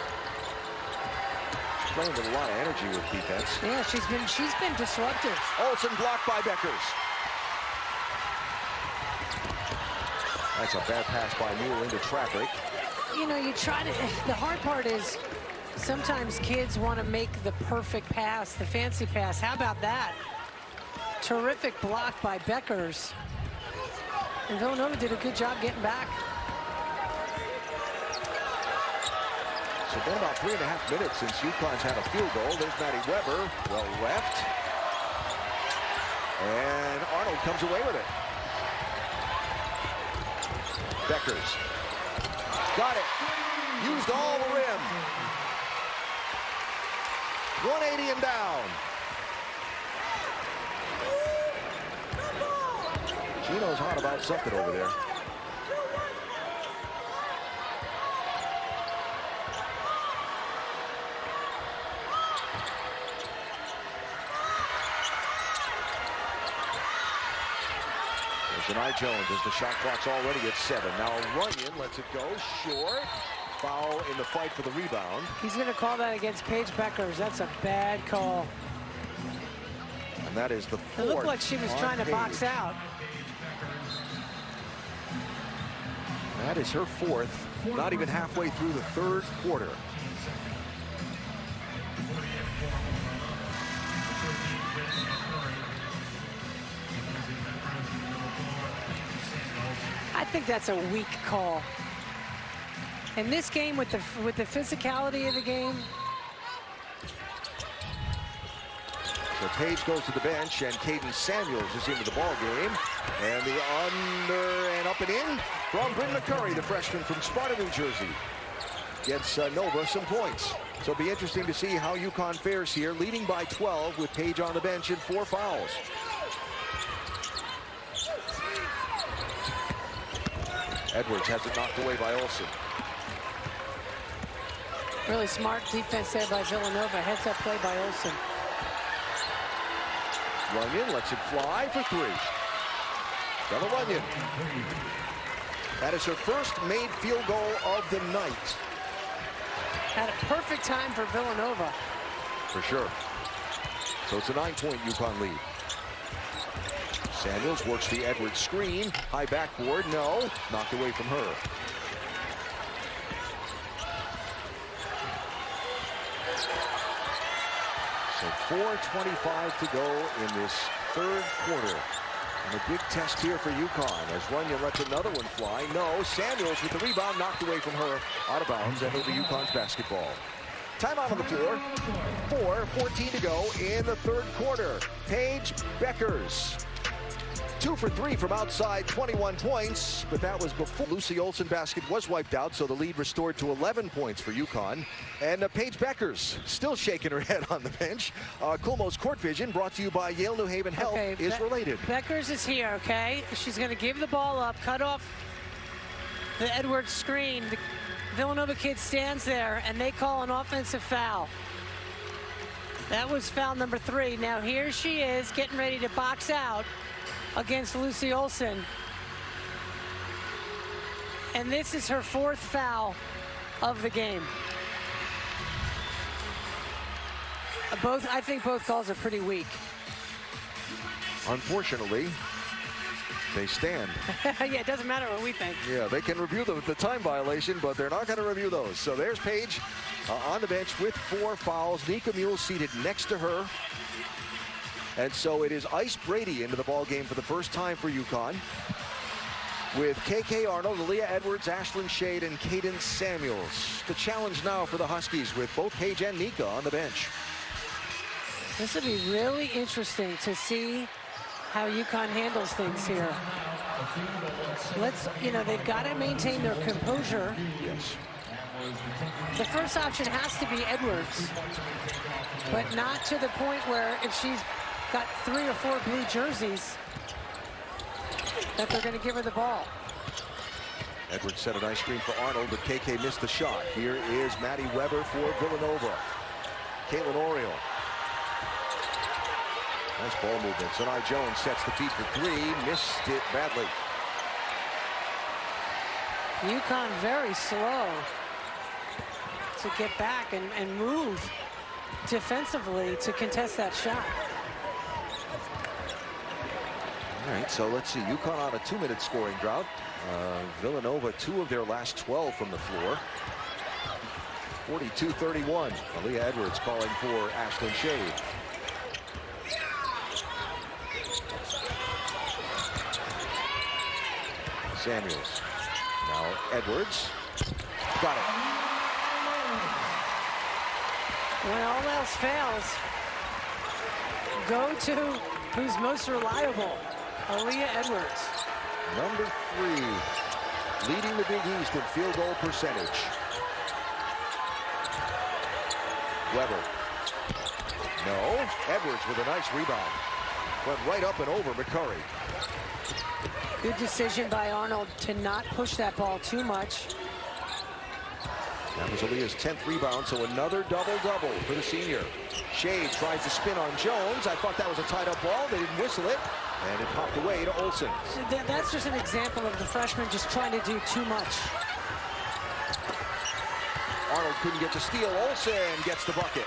Playing with a lot of energy with defense. Yeah, she's been disruptive. Olsen blocked by Beckers. That's a bad pass by Mule into traffic. You know, the hard part is sometimes kids want to make the perfect pass, the fancy pass. How about that? Terrific block by Beckers. And Villanova did a good job getting back. So been about 3.5 minutes since UConn's had a field goal. There's Maddie Weber, well left. And Arnold comes away with it. Beckers. Got it. Used all the rim. 180 and down. Gino's hot about something over there. Denai Jones as the shot clock's already at 7. Now Runyon lets it go short. Foul in the fight for the rebound. He's going to call that against Paige Beckers. That's a bad call. And that is the fourth. It looked like she was trying to box out. That is her fourth. Not even halfway through the third quarter. I think that's a weak call. In this game, with the physicality of the game. So Paige goes to the bench, and Caden Samuels is into the ball game. And the under and up and in from Bryn McCurry, the freshman from Sparta, New Jersey. Gets Nova some points. So it'll be interesting to see how UConn fares here, leading by 12 with Paige on the bench and 4 fouls. Edwards has it knocked away by Olsen. Really smart defense there by Villanova. Heads up play by Olsen. Runyon lets it fly for 3. Bella Runyon. That is her first made field goal of the night. Had a perfect time for Villanova. For sure. So it's a 9-point UConn lead. Samuels works the Edwards screen. High backboard, no. Knocked away from her. So 4:25 to go in this third quarter. And a big test here for UConn as Runyon lets another one fly. No, Samuels with the rebound knocked away from her. Out of bounds, and it'll be UConn's basketball. Timeout on the floor. 4:14 to go in the third quarter. Paige Beckers. 2 for 3 from outside, 21 points, but that was before Lucy Olsen basket was wiped out, so the lead restored to 11 points for UConn. And Paige Beckers still shaking her head on the bench. Coolmo's Court Vision, brought to you by Yale New Haven Health, is related. Beckers is here, okay? She's going to give the ball up, cut off the Edwards screen. The Villanova kid stands there, and they call an offensive foul. That was foul number 3. Now here she is getting ready to box out against Lucy Olsen. And this is her 4th foul of the game. I think both calls are pretty weak. Unfortunately, they stand. Yeah, it doesn't matter what we think. Yeah, they can review the time violation, but they're not going to review those. So there's Paige on the bench with 4 fouls. Nika Mule seated next to her. And so it is Ice Brady into the ball game for the first time for UConn. with KK Arnold, Aaliyah Edwards, Ashlyn Shade, and Cadence Samuels. The challenge now for the Huskies with both Paige and Nika on the bench. This will be really interesting to see how UConn handles things here. They've got to maintain their composure. Yes. The first option has to be Edwards, but not to the point where if she's got 3 or 4 blue jerseys, that they're going to give her the ball. Edwards set a nice screen for Arnold, but KK missed the shot. Here is Maddie Weber for Villanova. Caitlin Oriole. Nice ball movement. Sanai Jones sets the beat for 3. Missed it badly. UConn very slow to get back and move defensively to contest that shot. All right, so let's see. UConn on a 2-minute scoring drought. Villanova, 2 of their last 12 from the floor. 42-31. Aaliyah Edwards calling for Ashlyn Shade. Samuels. Now Edwards. Got it. When all else fails, go to who's most reliable, Aaliyah Edwards. Number 3, leading the Big East in field goal percentage. Weber. No. Edwards with a nice rebound. Went right up and over McCurry. Good decision by Arnold to not push that ball too much. That was Aaliyah's 10th rebound, so another double-double for the senior. Shade tries to spin on Jones. I thought that was a tied-up ball. They didn't whistle it, and it popped away to Olsen. So that's just an example of the freshman just trying to do too much. Arnold couldn't get the steal. Olsen gets the bucket.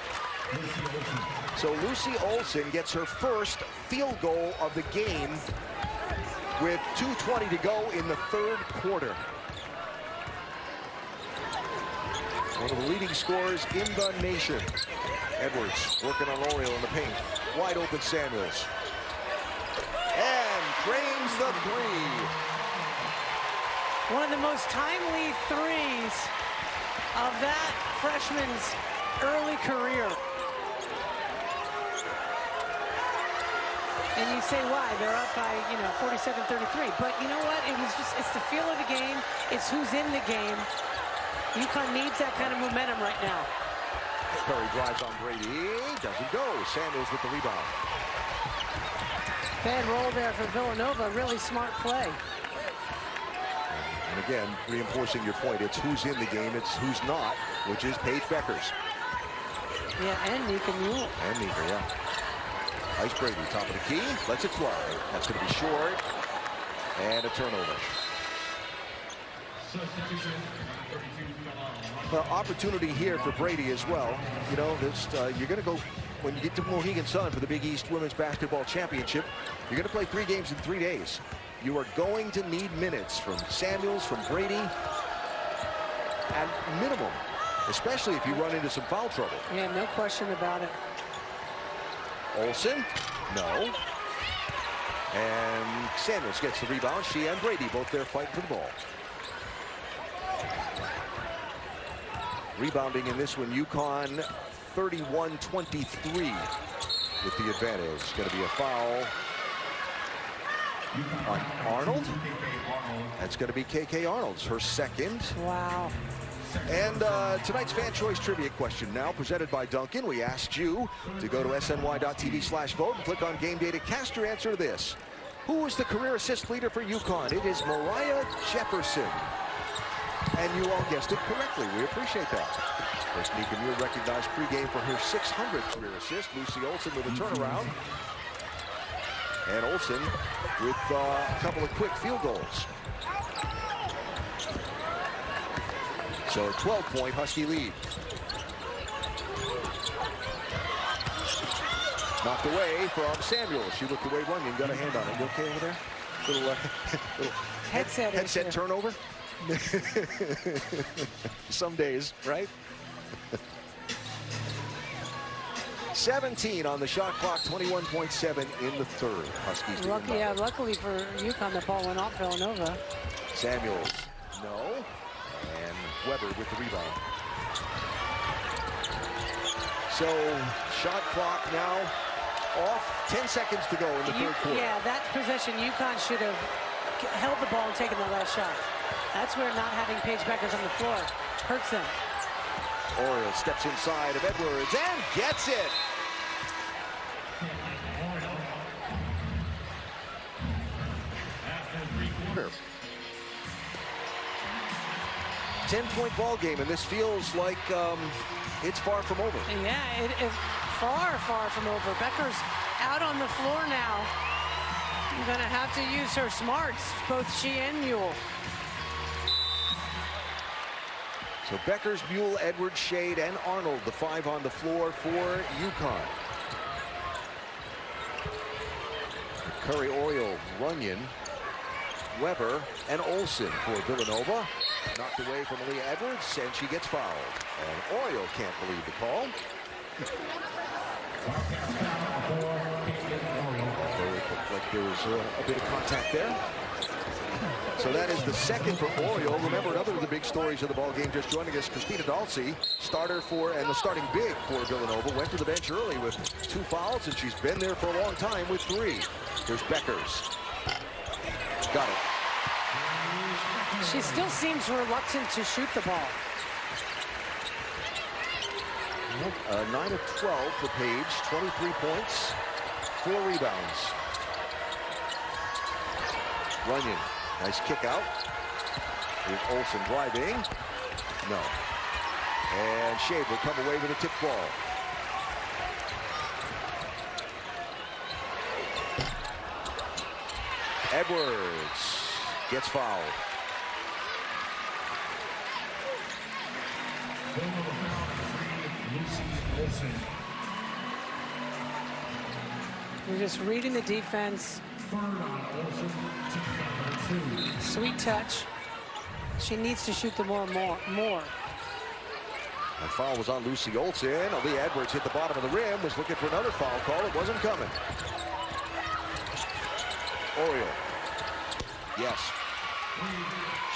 So Lucy Olsen gets her first field goal of the game with 2:20 to go in the 3rd quarter. One of the leading scorers in the nation. Edwards working on Oriole in the paint. Wide open Samuels. And drains the 3. One of the most timely threes of that freshman's early career. And you say why? They're up by, 47-33. But you know what? It's the feel of the game. It's who's in the game. UConn needs that kind of momentum right now. Curry drives on Brady. Doesn't go. Samuels with the rebound. Bad roll there for Villanova. Really smart play. And again, reinforcing your point, it's who's in the game, it's who's not, which is Paige Beckers. Yeah, and Nika Mule. And Nika, yeah. Ice Brady, top of the key, lets it fly. That's going to be short. And a turnover. Well, opportunity here for Brady as well. You're going to go, when you get to Mohegan Sun for the Big East Women's Basketball Championship, you're going to play 3 games in 3 days. You are going to need minutes from Samuels, from Brady, at minimum, especially if you run into some foul trouble. Yeah, no question about it. Olsen, no. And Samuels gets the rebound. She and Brady both there fighting for the ball. Rebounding in this one, UConn 31-23 with the advantage. Going to be a foul on Arnold. That's going to be KK Arnold's, her 2nd. Wow. And tonight's fan choice trivia question now presented by Duncan. We asked you to go to sny.tv/vote and click on game day to cast your answer to this. Who is the career assist leader for UConn? It is Mariah Jefferson. And you all guessed it correctly. We appreciate that. First, Nika Mule recognized pregame for her 600th career assist. Lucy Olsen with a turnaround. And Olsen with a couple of quick field goals. So a 12-point Husky lead. Knocked away from Samuel. She looked away running, got a hand on it. You okay over there? Little headset turnover. Some days, right? 17 on the shot clock, 21.7 in the third. Huskies. Luckily for UConn, the ball went off Villanova. Samuels, no. And Weber with the rebound. So, shot clock now off. 10 seconds to go in the third quarter. Yeah, that possession, UConn should have held the ball and taken the last shot. That's where not having Paige Beckers on the floor hurts them. Oriole steps inside of Edwards and gets it. Ten-point ball game, and this feels like it's far from over. Yeah, it is far, far from over. Becker's out on the floor now. You're going to have to use her smarts, both she and Mule. So Beckers, Mule, Edwards, Shade, and Arnold, the 5 on the floor for UConn. Curry, Oriole, Runyon, Weber, and Olsen for Villanova. Knocked away from Aaliyah Edwards, and she gets fouled. And Oriole can't believe the call. Like there was a bit of contact there. So that is the second for Oriole. Remember, another of the big stories of the ball game just joining us, Christina Dalsey, starter for, and the starting big for Villanova, went to the bench early with 2 fouls, and she's been there for a long time with 3. Here's Beckers. Got it. She still seems reluctant to shoot the ball. 9 of 12 for Paige, 23 points, 4 rebounds. Runyon, nice kick out. Here's Olsen driving. No. And Shade will come away with a tip ball. Edwards gets fouled. We're just reading the defense. Sweet touch. She needs to shoot the more. The foul was on Lucy Olsen. Aaliyah Edwards hit the bottom of the rim, was looking for another foul call. It wasn't coming. Oriole. Yes.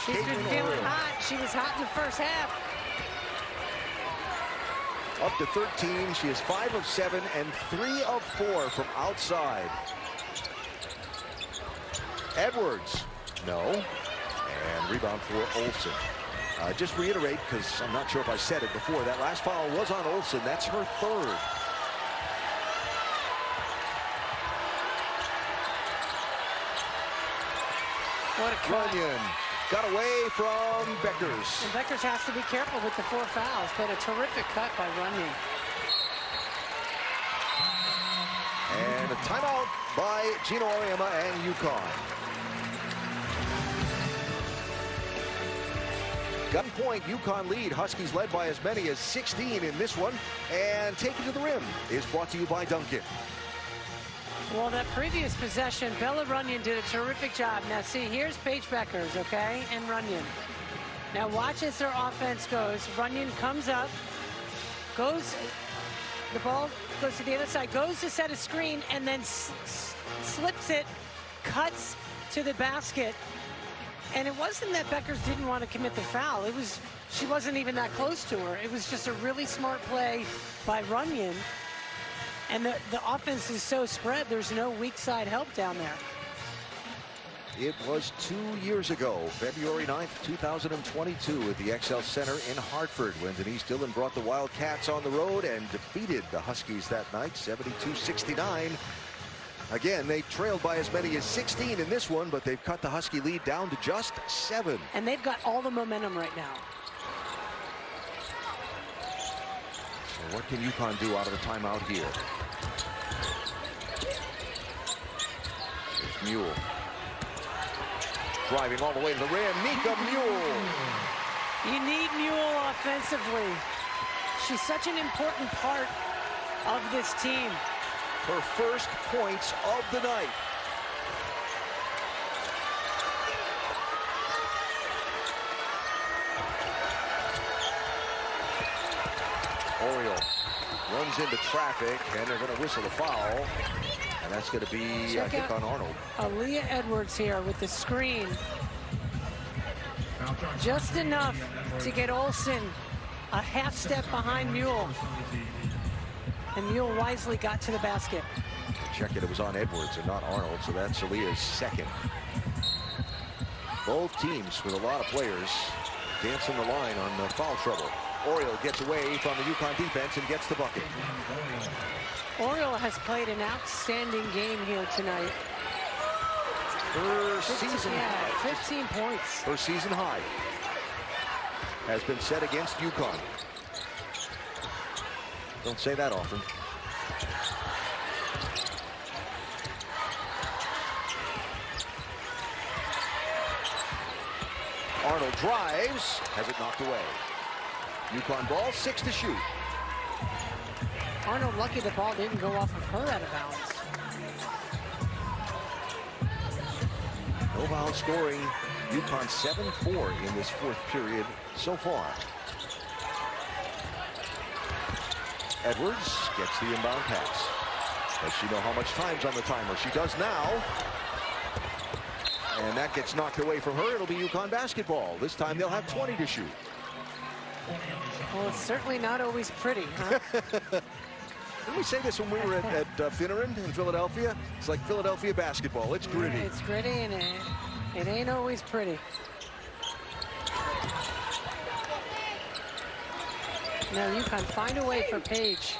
She's been feeling hot. She was hot in the first half. Up to 13. She is 5 of 7 and 3 of 4 from outside. Edwards. No. And rebound for Olsen. Just reiterate, because I'm not sure if I said it before, that last foul was on Olsen. That's her 3rd. What a cut. Runyon got away from Beckers. And Beckers has to be careful with the 4 fouls, but a terrific cut by Runyon. And a timeout by Gino Auriemma and UConn. Gun point, UConn lead. Huskies led by as many as 16 in this one. And Take It to the Rim is brought to you by Duncan. Well, that previous possession, Bella Runyon did a terrific job. Now, see, here's Paige Beckers, okay, and Runyon. Now, watch as their offense goes. Runyon comes up, goes, the ball goes to the other side, goes to set a screen, and then slips it, cuts to the basket. And it wasn't that Beckers didn't want to commit the foul. It was, she wasn't even that close to her. It was just a really smart play by Runyon. And the offense is so spread, there's no weak side help down there. It was 2 years ago, February 9th, 2022, at the XL Center in Hartford, when Denise Dillon brought the Wildcats on the road and defeated the Huskies that night, 72-69. Again, they trailed by as many as 16 in this one, but they've cut the Husky lead down to just 7. And they've got all the momentum right now. So what can UConn do out of the timeout here? Here's Mule. Driving all the way to the rim, Nika Mule. You need Mule offensively. She's such an important part of this team. Her first points of the night. Oriole runs into traffic, and they're going to whistle a foul. And that's going to be, I think, on Arnold. Aaliyah Edwards here with the screen. Just enough to get Olsen a half step behind Mule. And Mule wisely got to the basket. Check it was on Edwards and not Arnold, so that's Aaliyah's second. Both teams with a lot of players dancing the line on foul trouble. Oriole gets away from the UConn defense and gets the bucket. Oriole has played an outstanding game here tonight. Her season high. 15 points. Her season high has been set against UConn. Don't say that often. Arnold drives, has it knocked away. UConn ball, 6 to shoot. Arnold lucky the ball didn't go off of her out of bounds. No foul scoring. UConn 7-4 in this fourth period so far. Edwards gets the inbound pass. Does she know how much time's on the timer? She does now. And that gets knocked away from her. It'll be UConn basketball. This time they'll have 20 to shoot. Well, it's certainly not always pretty, huh? Didn't we say this when we were at Finneran in Philadelphia? It's like Philadelphia basketball. It's gritty. It's gritty, and it ain't always pretty. Now UConn find a way for Page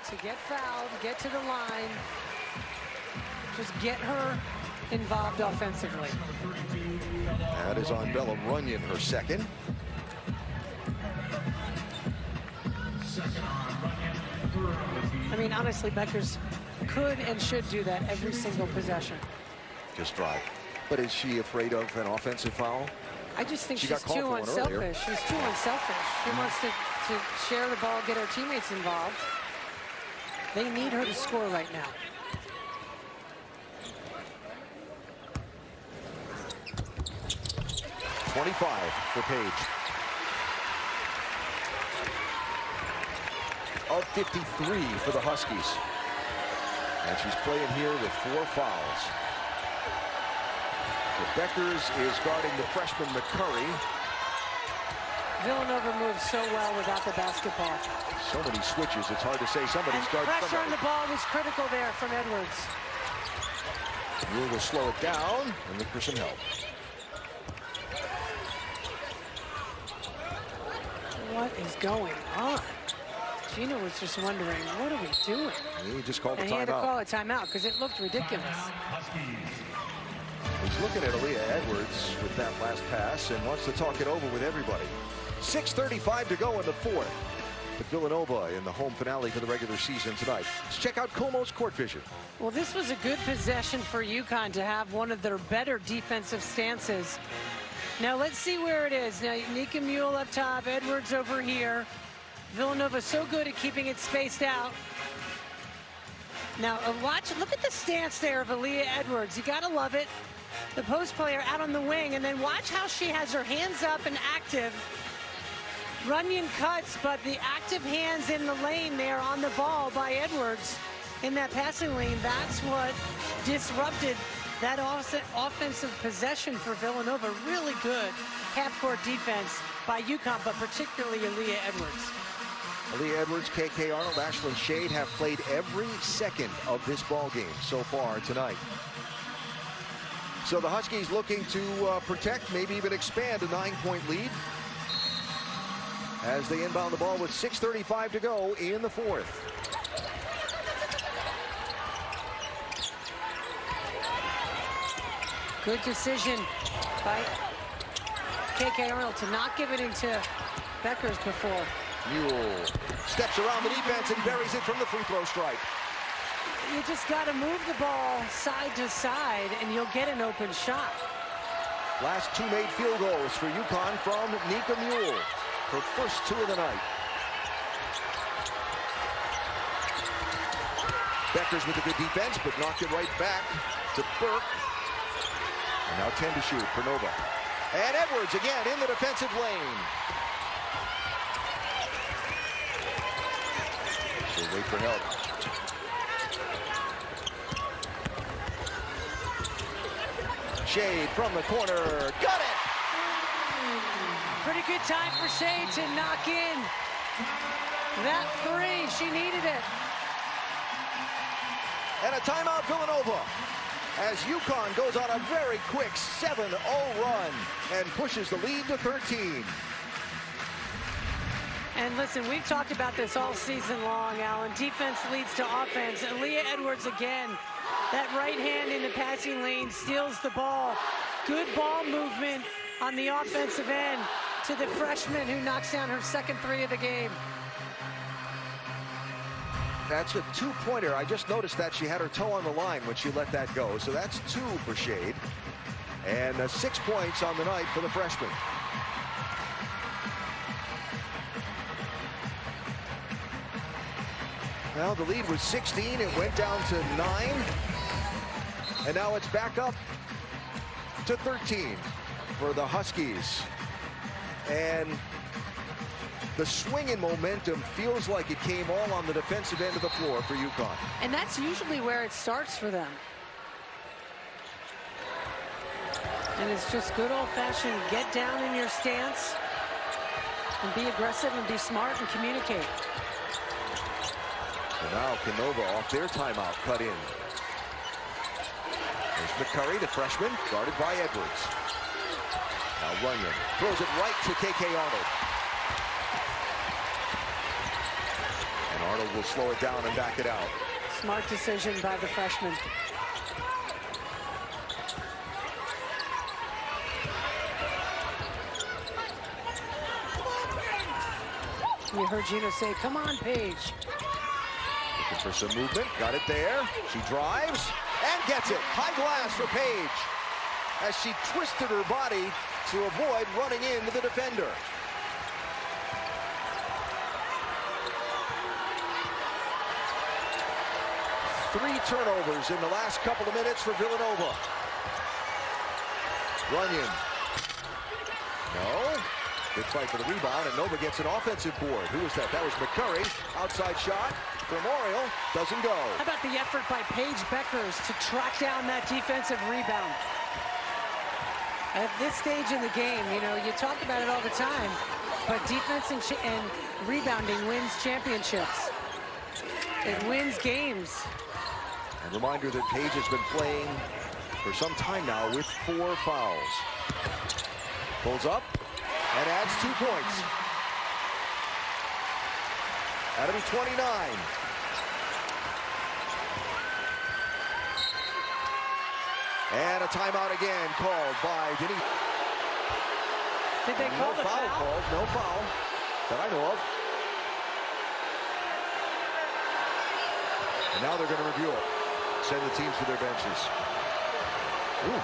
to get fouled, get to the line, just get her involved offensively. That is on Bella Runyon, her second. I mean, honestly, Beckers could and should do that every single possession. Just drive. But is she afraid of an offensive foul? I just think She she's got called too for one earlier. unselfish. She's too unselfish. She wants to share the ball, get her teammates involved. They need her to score right now. .25 for Page. Of 53 for the Huskies. And she's playing here with 4 fouls. The Beckers is guarding the freshman McCurry. Villanova moves so well without the basketball. So many switches, it's hard to say somebody's guarding Pressure on somebody. the ball was critical there from Edwards. Rule will slow it down and look for some help. What is going on? Gina was just wondering, what are we doing? He just called a And he had to timeout. call a timeout because it looked ridiculous. He's looking at Aaliyah Edwards with that last pass and wants to talk it over with everybody. 6:35 to go in the fourth. With Villanova in the home finale for the regular season tonight. Let's check out Como's court vision. Well, this was a good possession for UConn to have one of their better defensive stances. Now let's see where it is. Now Nika Mule up top, Edwards over here. Villanova so good at keeping it spaced out. Now look at the stance there of Aaliyah Edwards. You gotta love it. The post player out on the wing, and then watch how she has her hands up and active. Runyon cuts, but the active hands in the lane there on the ball by Edwards in that passing lane, that's what disrupted that offensive possession for Villanova. Really good half-court defense by UConn, but particularly Aaliyah Edwards. Aaliyah Edwards, KK Arnold, Ashlyn Shade have played every second of this ball game so far tonight. So the Huskies looking to protect, maybe even expand a 9-point lead as they inbound the ball with 6:35 to go in the fourth. Good decision by KK Arnold to not give it into Beckers before. Mule steps around the defense and buries it from the free throw stripe. You just got to move the ball side to side and you'll get an open shot. Last 2 made field goals for UConn from Nika Mule. Her first 2 of the night. Beckers with a good defense, but knocked it right back to Burke. And now 10 to shoot for Nova. And Edwards again in the defensive lane. We'll wait for help. Shade from the corner. Got it! Pretty good time for Shade to knock in that three. She needed it. And a timeout, Villanova, as UConn goes on a very quick 7-0 run and pushes the lead to 13. And listen, we've talked about this all season long, Alan. Defense leads to offense. Aaliyah Edwards again. That right hand in the passing lane steals the ball. Good ball movement on the offensive end to the freshman who knocks down her second three of the game. That's a two-pointer. I just noticed that she had her toe on the line when she let that go. So that's 2 for Shade. And 6 points on the night for the freshman. Well, the lead was 16. It went down to 9. And now it's back up to 13 for the Huskies. And the swing in momentum feels like it came all on the defensive end of the floor for UConn. And that's usually where it starts for them. And it's just good old-fashioned get down in your stance and be aggressive and be smart and communicate. So now Canova off their timeout, cut in. There's McCurry, the freshman, guarded by Edwards. Now Runyon throws it right to KK Arnold. And Arnold will slow it down and back it out. Smart decision by the freshman. You heard Gino say, come on, Paige. Looking for some movement, got it there. She drives and gets it. High glass for Paige as she twisted her body to avoid running into the defender. Three turnovers in the last couple of minutes for Villanova. Runyon. No. Good fight for the rebound, and Nova gets an offensive board. Who was that? That was McCurry. Outside shot for Memorial. Doesn't go. How about the effort by Paige Beckers to track down that defensive rebound? At this stage in the game, you know, you talk about it all the time, but defense and rebounding wins championships. It wins games. And reminder that Paige has been playing for some time now with 4 fouls. Pulls up and adds 2 points. That'll be 29. And a timeout again called by Denise. Did they call the foul? Called. No foul that I know of. And now they're going to review it. Send the teams to their benches. Ooh.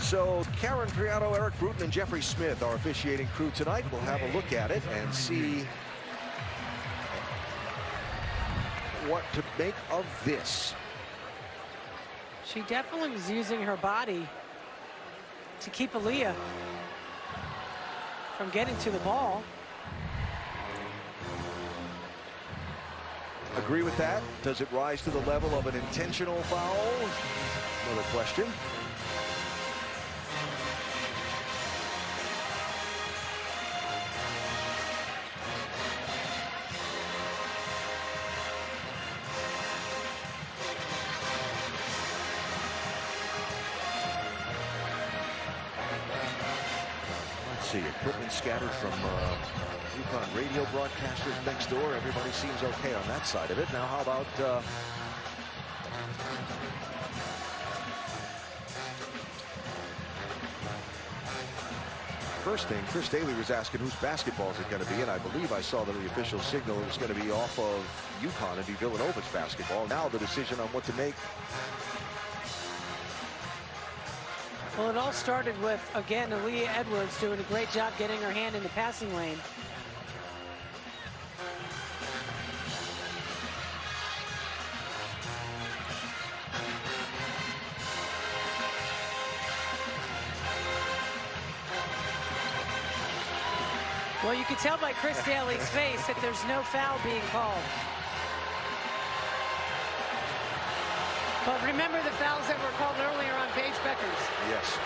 So Karen Priato, Eric Bruton, and Jeffrey Smith, our officiating crew tonight. We'll have a look at it and see what to make of this. She definitely was using her body to keep Aaliyah from getting to the ball. Agree with that? Does it rise to the level of an intentional foul? Another question. See, equipment scattered from UConn radio broadcasters next door. Everybody seems okay on that side of it. Now, how about first thing, Chris Daly was asking whose basketball is it going to be, and I believe I saw that the official signal was going to be off of UConn and be Villanova's basketball. Now the decision on what to make. Well, it all started with, again, Aaliyah Edwards doing a great job getting her hand in the passing lane. Well, you can tell by Chris Daly's face that there's no foul being called. But remember the fouls that were called earlier on Paige Beckers. Yes.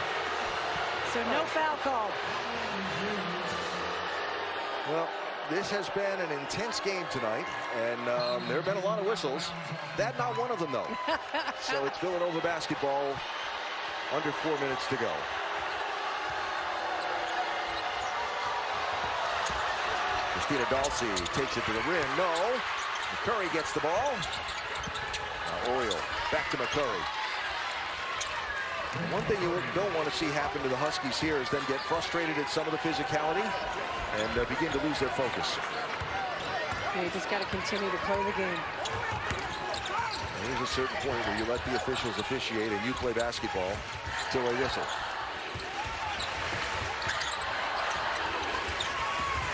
So no foul called. Well, this has been an intense game tonight, and there have been a lot of whistles. That not one of them, though. So it's Villanova basketball, under 4 minutes to go. Christina Dalsey takes it to the rim. No. McCurry gets the ball. Now Oriole back to McCurry. And one thing you don't want to see happen to the Huskies here is them get frustrated at some of the physicality and begin to lose their focus. Yeah, you just got to continue to play the game. There's a certain point where you let the officials officiate and you play basketball till they whistle.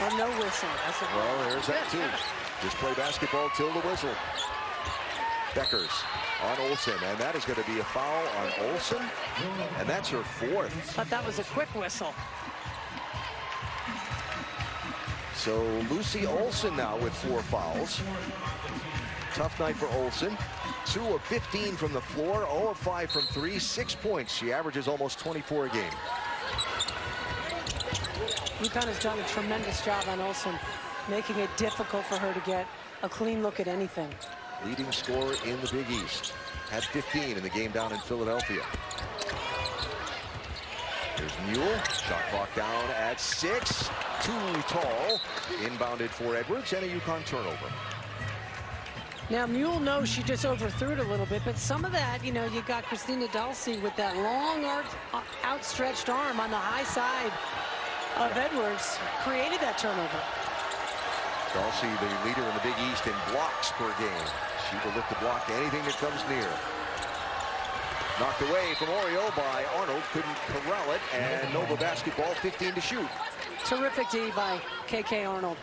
Or no whistle. That's well, there's that too. Just play basketball till the whistle. Beckers on Olsen, and that is going to be a foul on Olsen, and that's her fourth. Thought that was a quick whistle. So Lucy Olsen now with 4 fouls. Tough night for Olsen. 2 of 15 from the floor, 0 of 5 from 3, 6 points. She averages almost 24 a game. UConn has done a tremendous job on Olsen, making it difficult for her to get a clean look at anything. Leading scorer in the Big East. Had 15 in the game down in Philadelphia. There's Mule. Shot clock down at 6. Too tall. Inbounded for Edwards, and a UConn turnover. Now, Mule knows she just overthrew it a little bit, but some of that, you know, you got Christina Dalsey with that long outstretched arm on the high side of Edwards, created that turnover. Dalsey, the leader in the Big East in blocks per game. She will look to block anything that comes near. Knocked away from Oriole by Arnold. Couldn't corral it. And Nova basketball, 15 to shoot. Terrific D by KK Arnold.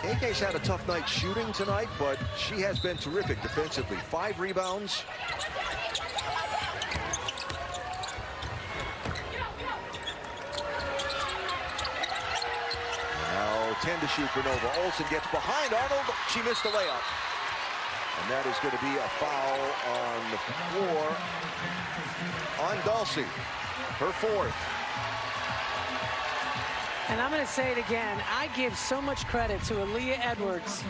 KK's had a tough night shooting tonight, but she has been terrific defensively. 5 rebounds. Now 10 to shoot for Nova. Olsen gets behind Arnold. She missed the layup. And that is going to be a foul on the floor on Dalsey. Her fourth. And I'm going to say it again. I give so much credit to Aaliyah Edwards.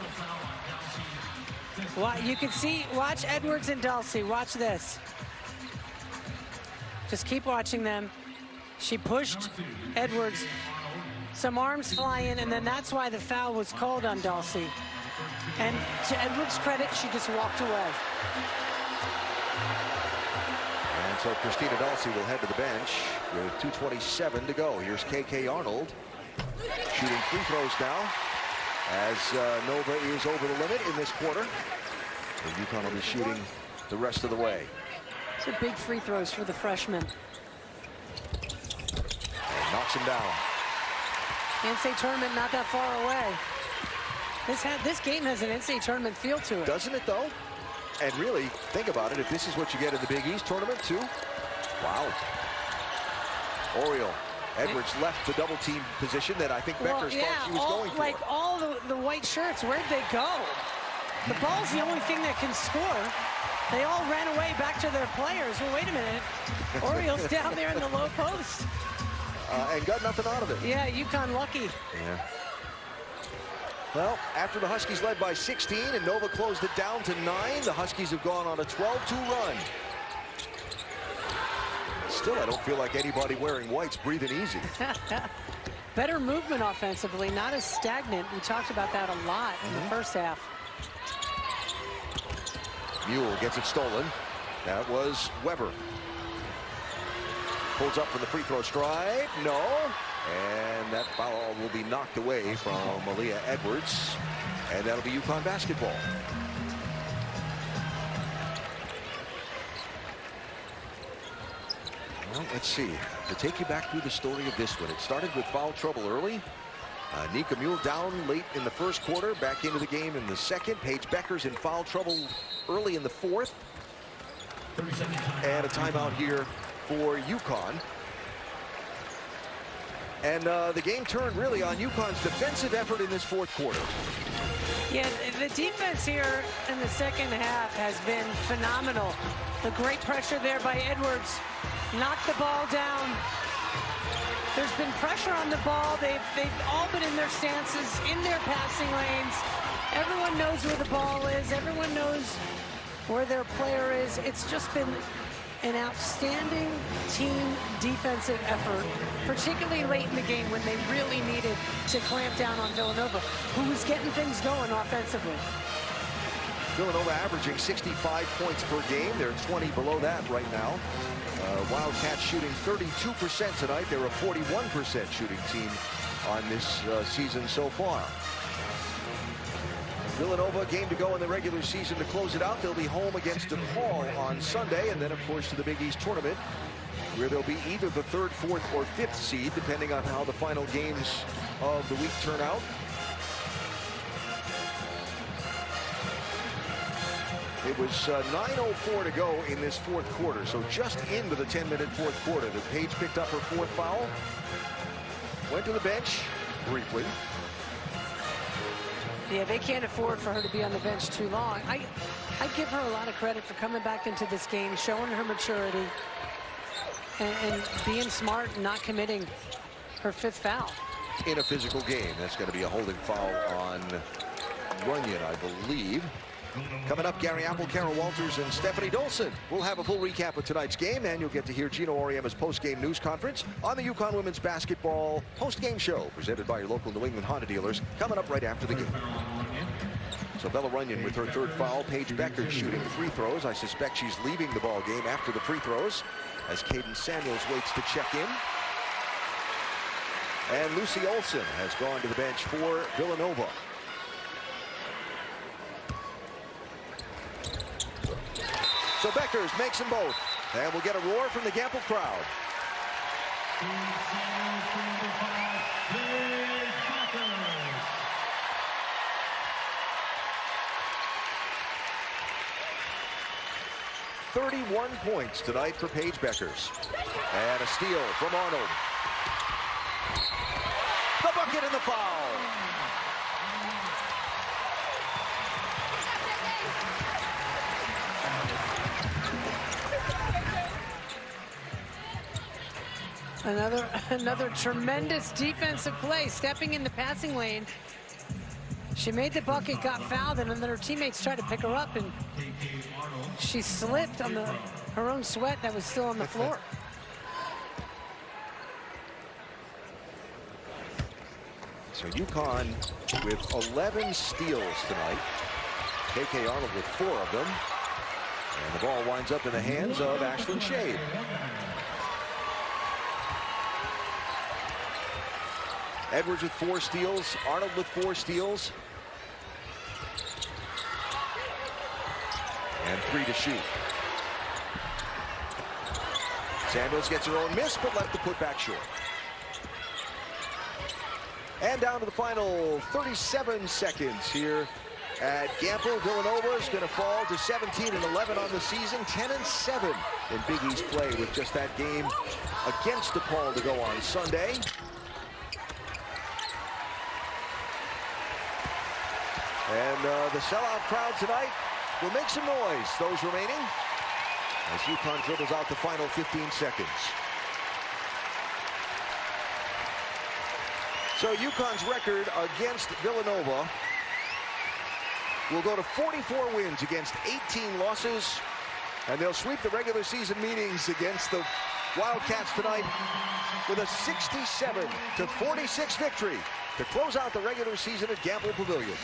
You can see, watch Edwards and Dalsey. Watch this. Just keep watching them. She pushed Edwards. Some arms fly in, and then that's why the foul was called on Dalsey. And to Edwards' credit, she just walked away. And so Christina Dalsey will head to the bench with 2:27 to go. Here's KK Arnold shooting free throws now as Nova is over the limit in this quarter. So UConn will be shooting the rest of the way. Those are big free throws for the freshman. And knocks him down. NCAA tournament not that far away. This game has an NCAA tournament feel to it. Doesn't it, though? And really, think about it. If this is what you get in the Big East tournament, too. Wow. Oriole. Edwards left the double team position that I think Beckers thought she was going for. Like all the white shirts, where'd they go? The ball's the only thing that can score. They all ran away back to their players. Well, wait a minute. Orioles down there in the low post. And got nothing out of it. Yeah, UConn lucky. Yeah. Well, after the Huskies led by 16 and Nova closed it down to 9, the Huskies have gone on a 12-2 run. Still, I don't feel like anybody wearing white's breathing easy. Better movement offensively, not as stagnant. We talked about that a lot in the first half. Mule gets it stolen. That was Weber. Pulls up from the free throw stripe. No. And that foul will be knocked away from Aaliyah Edwards. And that'll be UConn basketball. Well, let's see. To take you back through the story of this one, it started with foul trouble early. Nika Mule down late in the first quarter, back into the game in the second. Paige Beckers in foul trouble early in the fourth. And a timeout here for UConn. And the game turned really on UConn's defensive effort in this fourth quarter. Yeah, the defense here in the second half has been phenomenal. The great pressure there by Edwards. Knocked the ball down. There's been pressure on the ball. They've all been in their stances, in their passing lanes. Everyone knows where the ball is. Everyone knows where their player is. It's just been an outstanding team defensive effort, particularly late in the game when they really needed to clamp down on Villanova, who was getting things going offensively. Villanova averaging 65 points per game. They're 20 below that right now. Wildcats shooting 32% tonight. They're a 41% shooting team on this season so far. Villanova, game to go in the regular season to close it out. They'll be home against DePaul on Sunday, and then, of course, to the Big East tournament, where they'll be either the 3rd, 4th, or 5th seed, depending on how the final games of the week turn out. It was 9:04 to go in this fourth quarter, so just into the 10-minute fourth quarter. The Page picked up her 4th foul, went to the bench briefly. Yeah, they can't afford for her to be on the bench too long. I give her a lot of credit for coming back into this game, showing her maturity, and being smart and not committing her 5th foul. In a physical game, that's going to be a holding foul on Runyon, I believe. Coming up, Gary Apple, Carol Walters, and Stephanie Dolson. We'll have a full recap of tonight's game, and you'll get to hear Gino Auriemma's post-game news conference on the UConn Women's Basketball post-game show, presented by your local New England Honda dealers, coming up right after the game. So Bella Runyon with her 3rd foul. Paige Becker shooting free throws. I suspect she's leaving the ball game after the free throws, as Caden Samuels waits to check in. And Lucy Olson has gone to the bench for Villanova. So Beckers makes them both, and we'll get a roar from the Gamble crowd. "31 points tonight for Paige Beckers. And a steal from Arnold. The bucket and the foul. Another tremendous defensive play, stepping in the passing lane. She made the bucket, got fouled, and then her teammates tried to pick her up, and she slipped on her own sweat that was still on the floor. So UConn with 11 steals tonight. KK Arnold with 4 of them. And the ball winds up in the hands of Ashlyn Shade. Edwards with 4 steals. Arnold with 4 steals. And 3 to shoot. Samuels gets her own miss, but left the putback short. And down to the final 37 seconds here at Gamble. Villanova is going to fall to 17-11 on the season, 10-7 in Big East play, with just that game against DePaul to go on Sunday. And the sellout crowd tonight will make some noise, those remaining, as UConn dribbles out the final 15 seconds. So UConn's record against Villanova will go to 44 wins against 18 losses, and they'll sweep the regular season meetings against the Wildcats tonight with a 67-46 victory to close out the regular season at Gamble Pavilion.